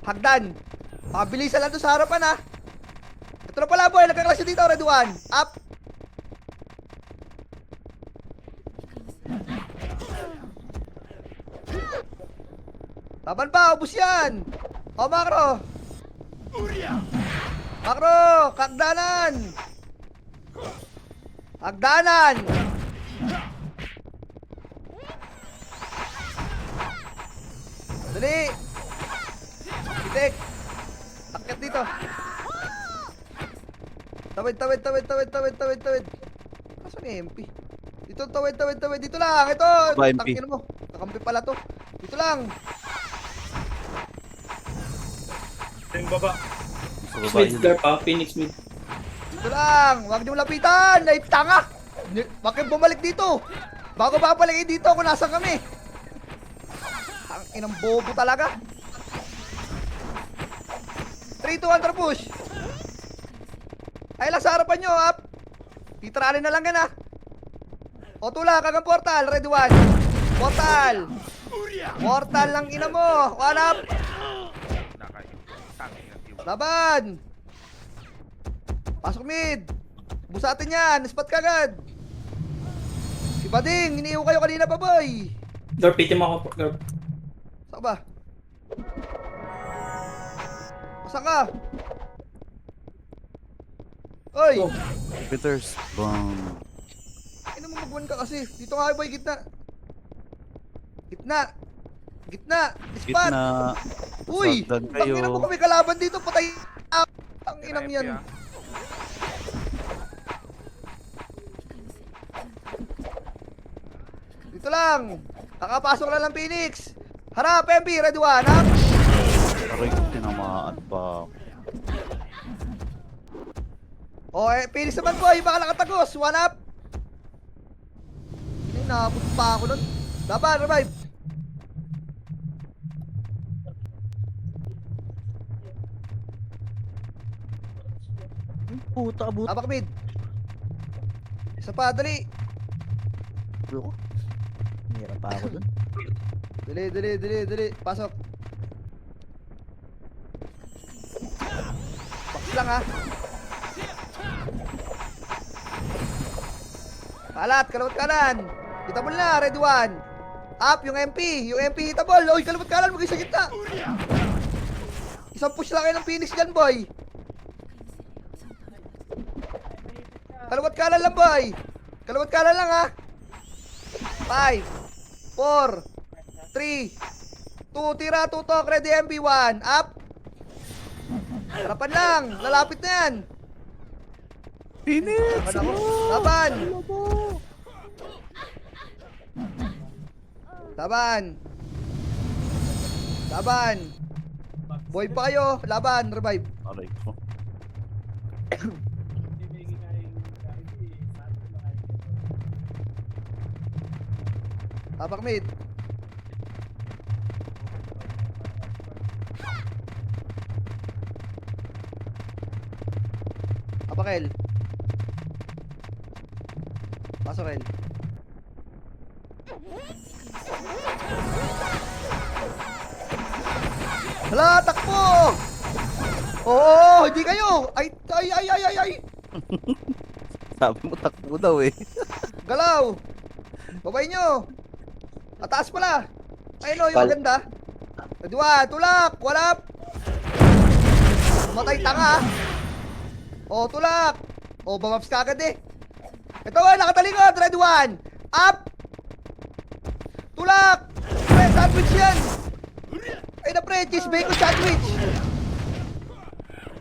Hagdan. Mabilisan lang to sa harapan, ha? Ito na pala, boy. Nagkaklasyo dito, red 1. Up. Laban pa, ubus yan. O, Makro. Makro, kagdanan. Hagdanan. Dali. Itik. Akit dito. Tawid. Asan yung MP? Dito, tawid. Dito lang. Ito. Ba, MP? Tangin mo. Kakampi pala to. Dito lang. Yung baba. Sa baba yun. Phoenix mid. Dito lang. Huwag niyo lapitan. Ay, tanga. Huwag kayong bumalik dito. Bago babalik dito kung nasan kami. Ang inang bobo talaga. 3, 2, 1, push. Ay lang sa harapan nyo, up. Titralin na lang yan, ha. O tula, kagang portal. Ready 1. Portal lang ina mo. One up. Laban. Pasok mid. Busatin yan. Spot ka agad. Si Bading, iniiw kayo kanina pa, boy. Garp, piti mo ako. Garp. Saan ba? Saan ka? Oy! Peters. Bang. Ano mo magwan ka kasi? Dito nga boy, gitna. Gitna. Spot. Gitna. Uy! Sagdan kayo. Tangina mo kami kalaban dito, patay. Ang inang yan. Dito lang. Kakapasok lang ng Phoenix. Harap, MP, ready 1, ha? Aray ko, tinamaan pa. O, Phoenix naman boy, baka nakatagos. One up. Hindi, nakabot pa ako nun. Laban, revive. Puta, abut. Tabak mid. Isa pa, dali. Ko. Hirap pa ako dun. Dali. Pasok. Box lang, ha. Kalat, kalawat kanan. Hitabol na, ready 1. Up, yung MP. Yung MP, hitabol. Uy, kalawat kanan, mag-isa kita. Isang push lang kayo ng Phoenix dyan, boy. Kalawat kanan lang, boy. Kalawat kanan lang, ha. 5, 4, 3, 2, tira, tutok, ready, MP1. Up. Harapan lang, lalapit na yan. Phoenix! Laban ako. Laban. Boy pa kayo, laban, revive. Aray ko. Tapak mid. Tapak L. Pasok L. Hala, takbo! Oo, hindi kayo! Ay! Sabi mo takbo daw eh. Galaw! Babay nyo! Ataas pala! Ayun o, yung ganda. Dua, tulak! Walap! Matay tanga. O, tulak. O, bamaps ka agad eh. Ito nga, nakatalikod. Red 1. Up. Tulak. Pre, sandwich yan. Ay na pre, cheese bacon sandwich.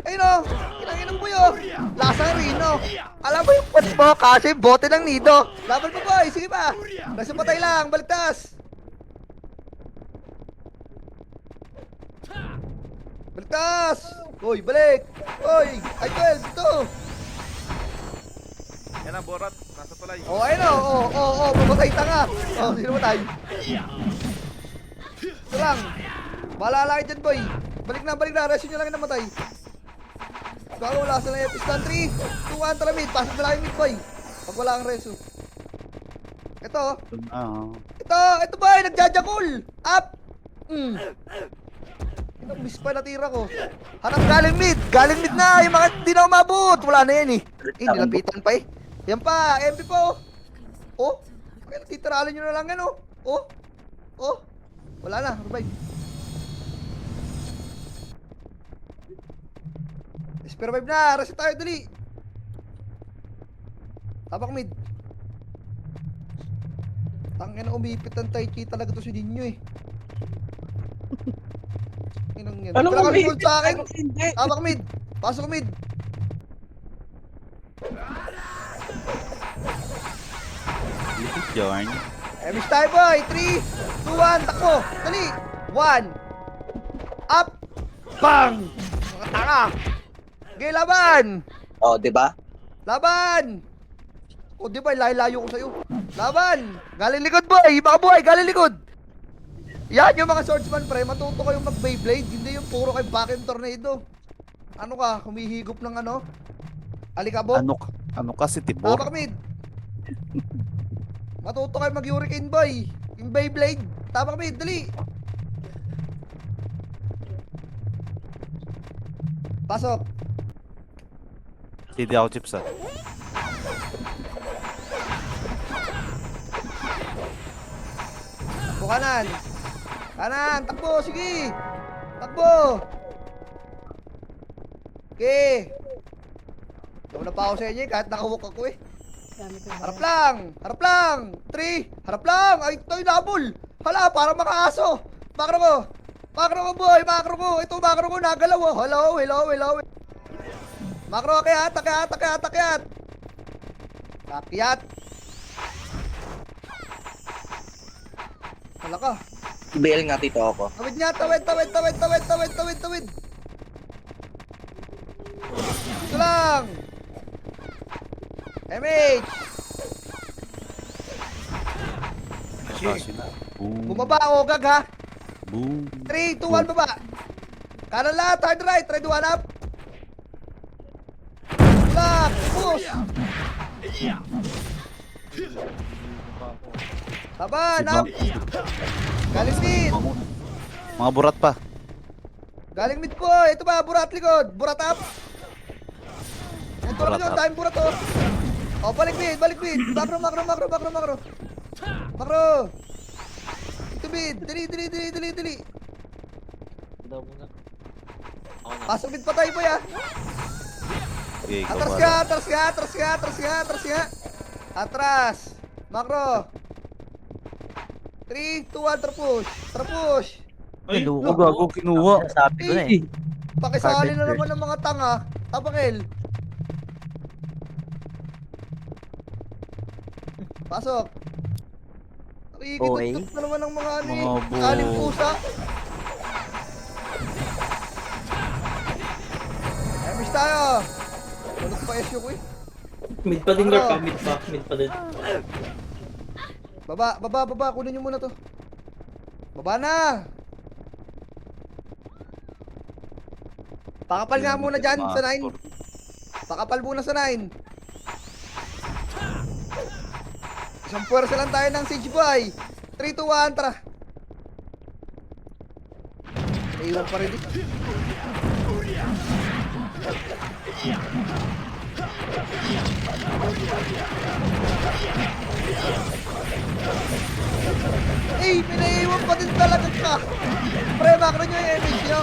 Ayun o, kinanginan mo yun. Lasang Rino. Alam mo yung pot mo, kasi bote ng nido. Laban mo boy, sige pa. Nasa patay lang, baligtas. Baligtas. Uy, balik. Uy, ay 12, ito. Yan ang borat. Nasa tulay. Oh, ayun o, mamatay tanga. Oh, sino matay? Ito lang. Malala kayo dyan, boy. Balik na, rescue nyo lang yung namatay. Bago wala sa na episode 3, 2, 1, tara mid. Pasok na lang yung mid, boy. Pag wala kang reso. Ito, ito boy, nagjajakul. Up. Ito, miss pa natira ko. Hanap galing mid na. Yung mga hindi na umabot. Wala na yan eh. Nilapitan pa eh. Yan pa, MP po. Oh, kaya titiralin nyo na lang yan oh. Oh, wala na, revive. Spare revive na, reset tayo, dali. Tabak mid. Tangin na umipit ng Tai Chi talaga to si Dinyo eh. Inang yan. Anong Wala kang umipit? gold sa akin. Anong hindi? Tabak mid. Pasok mid. Yarn. Miss tayo boy. 3, 2, 1, takbo. Dali. 1. Up. Bang. Mga tanga. Okay, laban. Oh, di ba? Laban. O di ba, layo ko sa'yo. Laban. Galing likod boy. Baka boy, galing likod. Yan yung mga swordsman pre. Matuto kayong mag Beyblade. Hindi yung puro kay back and tornado. Ano ka? Humihigop ng ano? Alikabok? Ano kasi tibor? Tapak mid. Matuto kayo mag-hurricane boy. Yung Beyblade. Tapak mid, dali. Pasok. Hindi ako chips ah. Kanan. Kanan, takbo, sige. Takbo. Okay. Daw na pa ako sa inyo kahit nakawalk ako eh. Harap lang. 3, harap lang. Ay, ito yung nabol. Hala, parang makaaso. Makro ko boy, makro ko. Ito makro ko, nagalaw oh. Hello. Makro, akyat. Akyat. Hala ka. BL nga tito ako. Tawid niya, tawid. Ito lang. MH. Kasi na. Boom. Bumaba o gag ha. Boom. 3, 2, 1, baba. Kanan lahat, hard right, try to one up. Lock, push. Taban, up. Galing mid. Mga burat pa. Galing mid po. Ito ba, burat likod. Burat up. Ito lang yun, time burat oh. O, balik mid. Makro. Ito mid. Dali. Pasok mid pa tayo po ya. Okay, ikaw Atras ba? ka. Atras. Makro. 3, 2, 1, terpush. Ay, Gago, gago, kinuha. Sabi ko na eh. Pakisali na naman ng mga tanga. Tapakil. Pasok. OA? Nakikitutok na naman ng mga ano eh. Mga bo- Aling pusa. Miss tayo. Tulog pa SU ko eh. Mid pa din Ano? Lord, mid pa din. Baba. Kunin nyo muna to. Baba na. Pakapal nga muna dyan sa 9. Pakapal muna sa 9. Isang puwersa lang tayo ng Siege Boy. 3, 2, 1, tara. Naiwan pa rin dito. Eh, pinaiwan pa din talaga ka. Pre, makro nyo yung image nyo.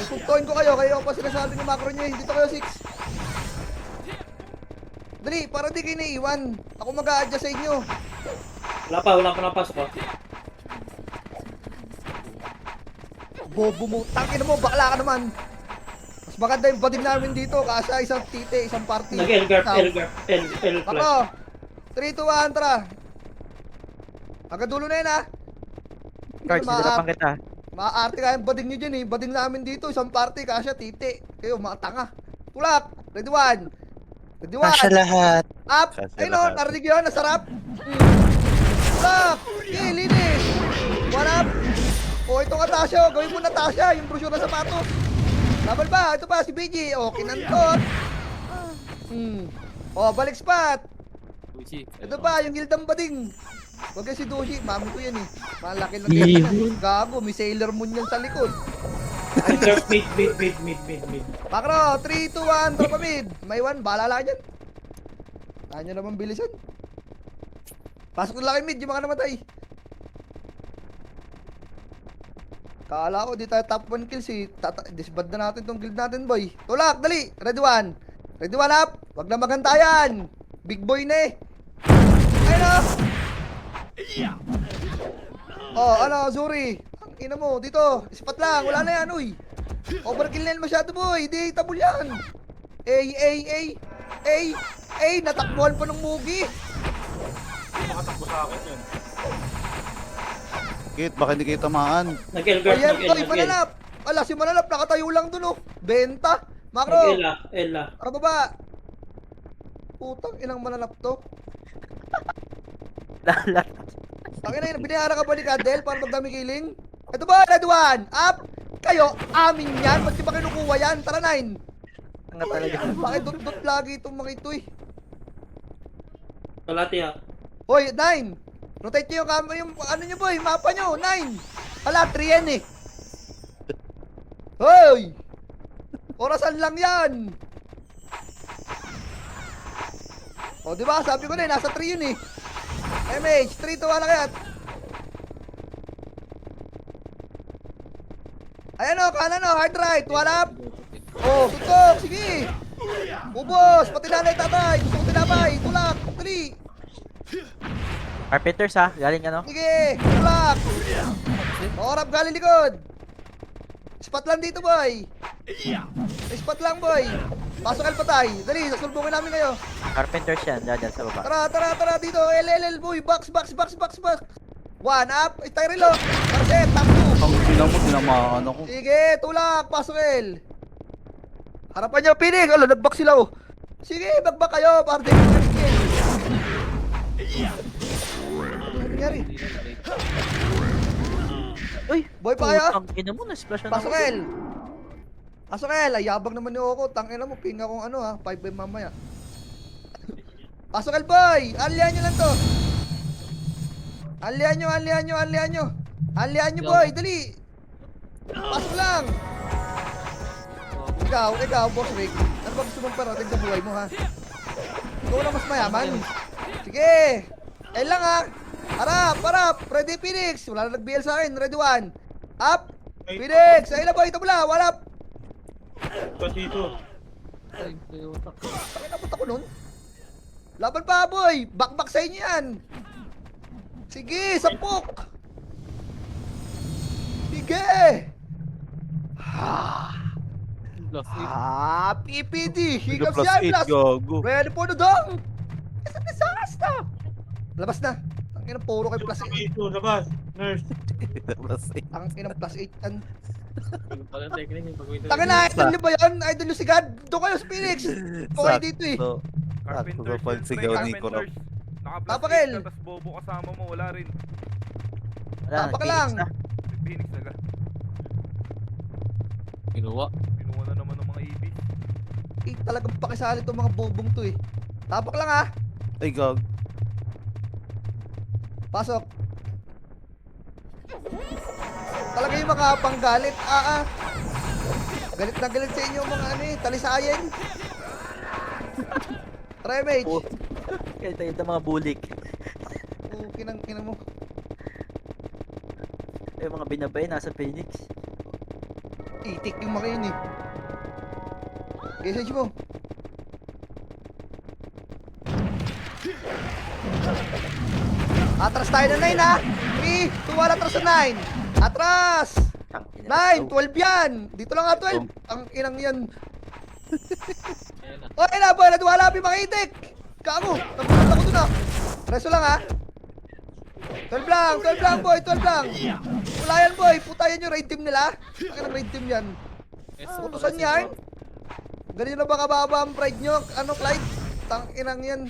Suntuin ko kayo pa sinasabi ng macro nyo eh. Dito kayo 6. Dali, para di kayo naiiwan. Ako mag-a-adjust sa inyo. Wala pa napasok ko. Bobo mo, tangin mo, bakla ka naman. Mas maganda yung bading namin dito kasi isang tite, isang party. Nag-Elgar, Ikaw. L Ako, 3, 2, 1, tara. Hanggang dulo na yun ha. Cards, sinirapan kita. Maaarte kayang bading nyo dyan eh. Bading namin dito, isang party, kasya, tite. Kayo, mga tanga. Tulak, ready 1. Ready 1. Kasya lahat. Up. Kasya Ayun o, lahat. narinig yun, nasarap. Tulak. Okay, linis. 1 up. O, ito ka Tasha, gawin mo na Tasha, yung brochure na sapatos. Laban ba? Ito pa, si BG. O, kinantot. O, balik spot. Ito pa, yung Gildang Bading. Huwag yan si Doshi, mami ko yan eh. Malaki lang yan. Gago, may Sailor Moon yan sa likod. Mid. Pakro, 3, 2, 1, tropa mid. May 1, bahala lang dyan. Kaya nyo naman bilisan. Pasok na lang kay mid, yung mga namatay. Kala ko, di tayo top 1 kills eh. Disband na natin tong guild natin, boy. Tulak, dali. Ready 1. Ready 1 up. Wag na magantayan. Big boy na eh. Ayun na. Oh, ano, Zuri. Ang ina mo, dito. Ispat lang, wala na yan, uy. Overkill na yan masyado, boy. Di, tabol yan. Natakbuhan pa ng Mugi. Nakatakbo sa akin yun. Kit, baka hindi kayo tamaan. Nag-Elgar, Ayan, boy, Manalap. Ala, si Manalap, nakatayo lang dun, oh. Benta. Makro. Ella. Ano ba? Putang inang Manalap to. Lalat. Tangina yun, binayara ka ba ni Cadel para magdami kiling? Ito ba, Red 1? Up! Kayo, amin yan. Ba't di ba kinukuha yan? Tara, 9. Nga talaga. Bakit dot-dot lagi itong mga ito eh? Kalati ha. Hoy, 9! Rotate nyo yung ano nyo boy, mapa nyo, 9! Hala, 3 yan eh. Hoy! Orasan lang yan! O, di ba? Sabi ko na eh, nasa 3 yun eh. MH, 3 to wala kayat. Ayan o, kanan o, hard right, wala. Oh, tutok, sige. Ubos, pati nanay tatay, gusto ko tinapay, tulak, dali. Carpenters ha, galing ano? Sige, tulak. Orap galing likod. Spot lang dito, boy. Spot lang, boy. Pasok el patay. Dali, sasulbungin namin kayo. Carpenters yan, dyan sa baba. Tara dito. LLL, boy. Box. 1 up. Itay reload. Marcet, top 2. Ang ina mo, tinamaan ako. Sige, tulak. Pasok el. Harapan nyo, pinig. Alo, nag-back sila, oh. Sige, back kayo. Para di ko kill. Ano nangyari? Uy, Boy pa kayo? Ang ina mo, na-splash na Pasok el. Pasok el. Ay, yabang naman ni Oko. Tangina mo, pinga kong ano ha. 5 mamaya. Pasok el, boy. Alihan nyo lang to. Alihan nyo, boy. Dali. Pasok lang. Ikaw, boss Rick. Ano ba gusto mong parating sa buhay mo, ha? Ikaw na mas mayaman. Sige. El lang, ha. Harap. Ready, Phoenix. Wala na nag-BL sa akin. Ready, 1. Up. Phoenix. Ayun na, boy. Tabula. Walap. Ito dito. Bakit napunta ko nun? Laban pa, boy. Back sa inyo yan. Sige, sapok. Sige. PPD. Hiccups Plus yan. 8, gago. Ready for the dunk. It's a disaster. Labas na. Ang inang puro kay plus 8. Dito, labas. Nurse. Plus 8. Ang inang plus 8 yan. Tanga na, idol nyo ba yan? Idol nyo si God? Doon kayo sa Phoenix. Okay dito eh. Sakto sa pagsigaw ni Kurok. Tapakil. Naka-plus 8 ka, tas bobo kasama mo, wala rin. Wala, Tapak Phoenix lang. na. Phoenix naga. Kinuha. Kinuha na naman ng mga ibis. Eh, talagang pakisali itong mga bobong to eh. Tapak lang ha. Ay, gag. Pasok. Talaga yung mga panggalit. Galit na galit sa inyo mga ano eh. Talisayan. Remage. Kaya ito mga bulik. Kinang mo. Yung mga binabay nasa Phoenix. Itik yung mga yun eh. Message mo. Atras tayo na 9 ha. 3, 2, 1, atras na 9. Atras! Tangina, 9, 12 yan. Dito lang nga 12. Ang inang yan. Oy, na boy, nadwala yung mga itik. Kago, nagulat ako dun ah. Reso lang ha. 12 lang boy, 12 lang. Wala yan boy, puta yan yung raid team nila. Bakit ang raid team yan? Utusan yan. Ganyan na ba kababa ang pride nyo? Ano, Clyde? Tang inang yan.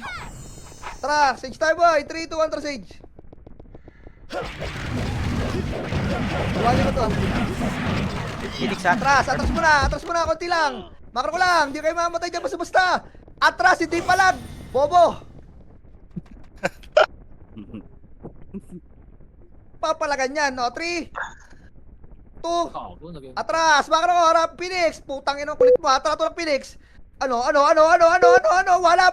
Tara, sage tayo boy. 3, 2, 1, tara sage. Buwagin ko to ah. Phoenix ha? Atras muna, konti lang. Makro ko lang, hindi kayo mamatay dyan basta-basta. Atras, hindi palag. Bobo. Papalagan yan, no? 3, 2, atras. Makro ko, harap, Phoenix. Putang ina, kulit mo. Atras to ng Phoenix. Ano? Wala.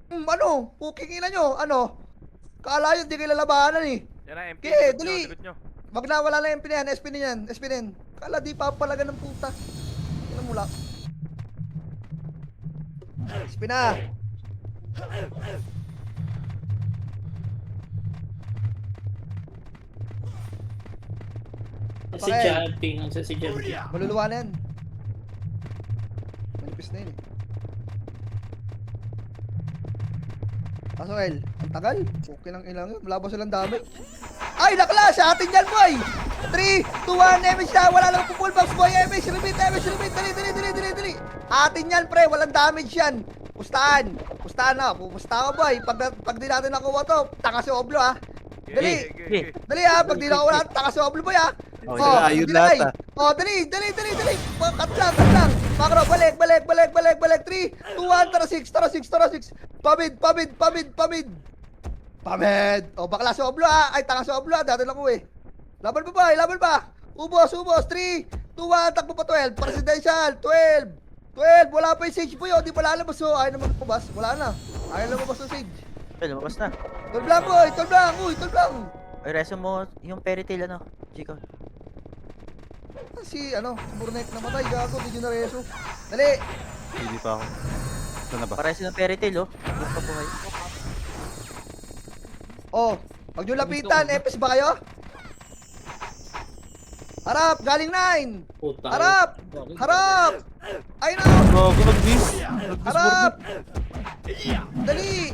Ano? Puking ina nyo. Ano? Kala yun, di kayo lalabanan eh. Yan na, MP. Okay, likod nyo, dali. likod nyo. Wag na, wala lang MP na yan. SP na yan. SP na yan. Kala di papalagan ng puta. Yan mula. SP na. Si Jumping ang sa si Jumping. Maluluwa na yan. Manipis na yun eh. Kaso El, ang tagal. Okay lang ilang yun. Wala ba silang damage? Ay, nakla! Sa atin yan, boy! 3, 2, 1, damage na! Wala lang po full box, boy! Damage, repeat! Dali! Atin yan, pre! Walang damage yan! Pustahan na! Pupusta ka, boy! Pag di natin nakuha to, tanga si Oblo, ha! Dali! Dali, ha! Pag di nakuha natin, tanga si Oblo, boy, ha! Oh, ayun lahat, Oh, dali! Cut lang! Makro, balik! 3, 2, 1, tara 6! Pamid! O, bakla si Oblo ha! Ay, tanga si Oblo ha! Dati lang ko eh! Laban pa! Ubos! 3, 2, 1, takbo pa 12! Presidential! 12! Wala pa yung Sage boy oh! Di pa lalabas oh! Ayaw naman lumabas! Wala na! Ayaw lumabas ng Sage! Lumabas na. 12 lang boy! 12 lang! Uy! 12 lang! Ay, reso mo yung fairy tail ano, Chico. Si Burnek namatay! Gago! Di nyo na reso! Dali! Hindi pa ako. Saan na ba? Pareso ng fairy tail oh. Yung pabuhay. Oh! Pag nyo lapitan! Epes ba kayo? Harap! Galing 9! Puta. Harap! Ay na! Gago, nag-miss. Harap! Dali!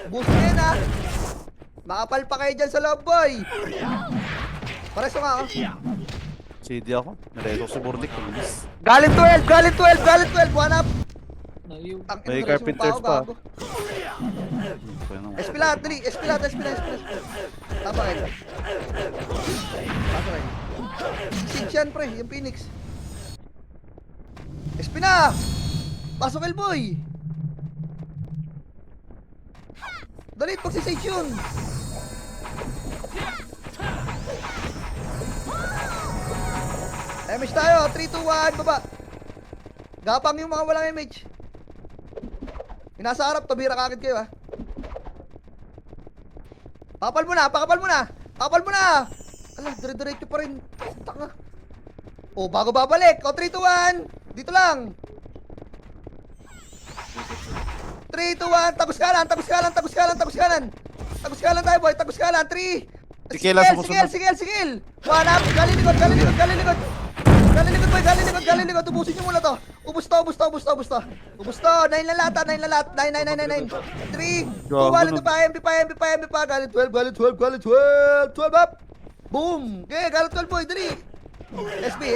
Boost na yan ha! Makapal pa kayo dyan sa loob boy! Pareso nga oh! CD ako. Nareso si Burdik. Nag-miss. Galing 12! One up! Ang May ina, carpenters resume pa. ako, gago. Kaya nang- Espilat, dali! Espilat! Tama kayo. Pasok kayo. Six yan pre, yung Phoenix. Espina! Pasok el boy! Dali, pagsisage yun! Damage tayo, 3, 2, 1, baba! Gapang yung mga walang image. Nasa harap, tabira kagad kayo ha. Pakapal mo na! Ala, dire-diretso pa rin. Tanga. O, bago babalik. O, 3, 2, 1. Dito lang. 3, 2, 1. Tagos kanan tayo, boy. 3. Sikil lang, sumusunod. Sigil. One up. Galing likod, boy. Ubusin nyo muna to. Ubus to. 9 na lahat. 9. 3, 2, 1. Ito pa. Galing 12 up. Boom. Okay, galing 12 boy. Dali. SP.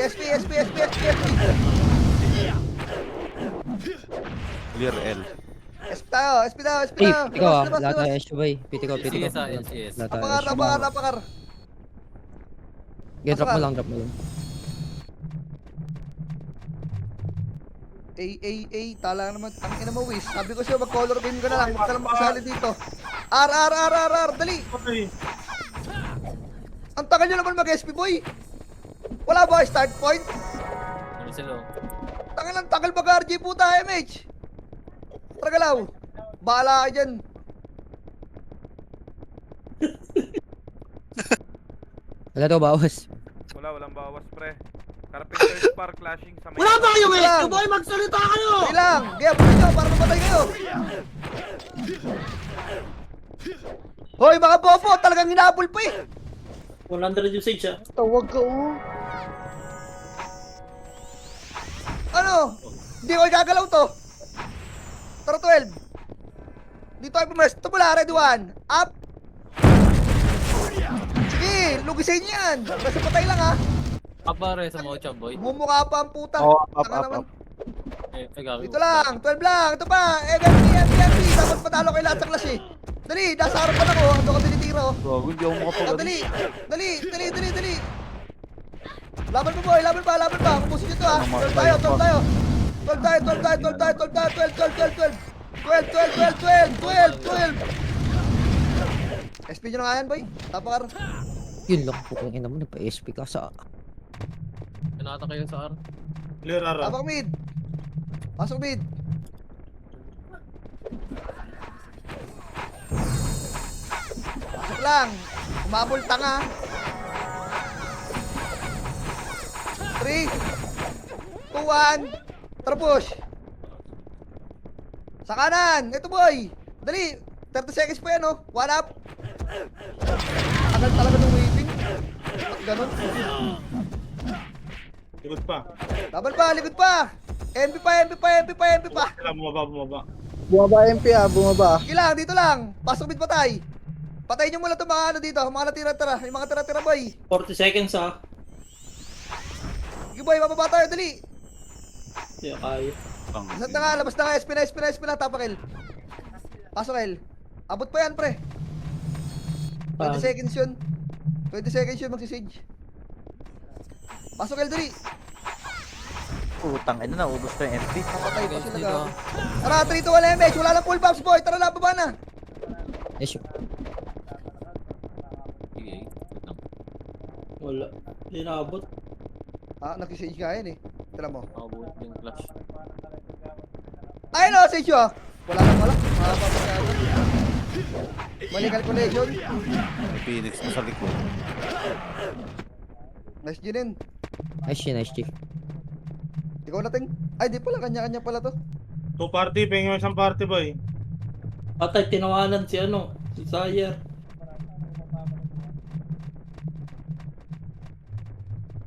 Clear L. SP tayo. Ikaw Labas. lahat na issue boy. Piti ko. Napakar. Okay, drop mo lang. Tala naman. Ang ina mo, Wiz. Sabi ko sa'yo, mag-color game ka na lang. Huwag ka lang makasali dito. R. Dali. Okay. Ang tagal nyo naman mag-SP, boy. Wala ba start point? Tagal mag-RG puta, MH. Tragalaw. Bahala ka dyan. Wala daw bawas. Wala walang bawas pre. Carpenter Spark clashing sa may... Wala ba kayong SQ boy? Magsalita kayo! Dali lang! Kaya buti nyo para mamatay kayo! Hoy mga bobo! Talagang hinabol pa eh! 100 usage ah. Tawag ka oh. Ano? Hindi ko gagalaw to. Tara 12. Dito ay pumas. Tumula, ready 1. Up. Sige, lugisin yan. Basta patay lang ha. Kapare sa mga chamboy. Bumukha pa ang puta. Oo, Tanga naman. Gagawin Dito lang, 12 lang. Ito pa. MVP. Dapat patalo kayo lahat sa class eh. Dali, nasa harapan ako. Ando ka tinitira oh. Gago, hindi ako makapag... Dali. Laban mo boy, laban pa. Mabusin nyo to ha. 12 tayo. 12. SP nyo na nga yan boy. Tapakar. Yun lang po kung ina mo, nagpa-SP ka sa... Pinata kayo sa R. Clear ara. Tapak mid. Pasok mid. Pasok lang. Umabol tanga. 3 2, 1. Tara push. Sa kanan. Ito boy. Dali. 30 seconds pa yan oh. 1 up. Tagal talaga ng waving. Ba't ganun? Likod pa. Laban pa, likod pa. MP pa. Sila bumaba. Bumaba MP ah, bumaba. Sige lang, dito lang. Pasok mid patay. Patayin nyo muna itong mga ano dito, mga natira-tira. Yung mga tira-tira boy. 40 seconds ah. Sige boy, mababa tayo, dali. Hindi kaya. Isat na nga, labas na nga, SP na, tapakil. Pasok L. Abot pa yan pre. 20 seconds yun. 20 seconds yun magsisage. Pasok L, dali. Putang ina na, ubos ko yung MP. Papatay pa Guys, sila dito. gago. Tara, 3 to 1 MH. Wala lang full buffs boy. Tara lang, baba na. Yes, yun. Sige. wait lang. Wala. Hindi naabot. Ah, nakisage nga yan eh. Tira mo. Nakabot yung clash. Ayun o, sage ah. Wala lang pala. Makapapagkado. Mali calculation. May Phoenix na sa likod. Nice Jinin. Nice chief. Ikaw nating. Ay, di pala. Kanya-kanya pala to. 2 party, pengen isang party boy. Patay, tinawanan si ano. Si Sayer.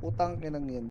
Putang inang yan.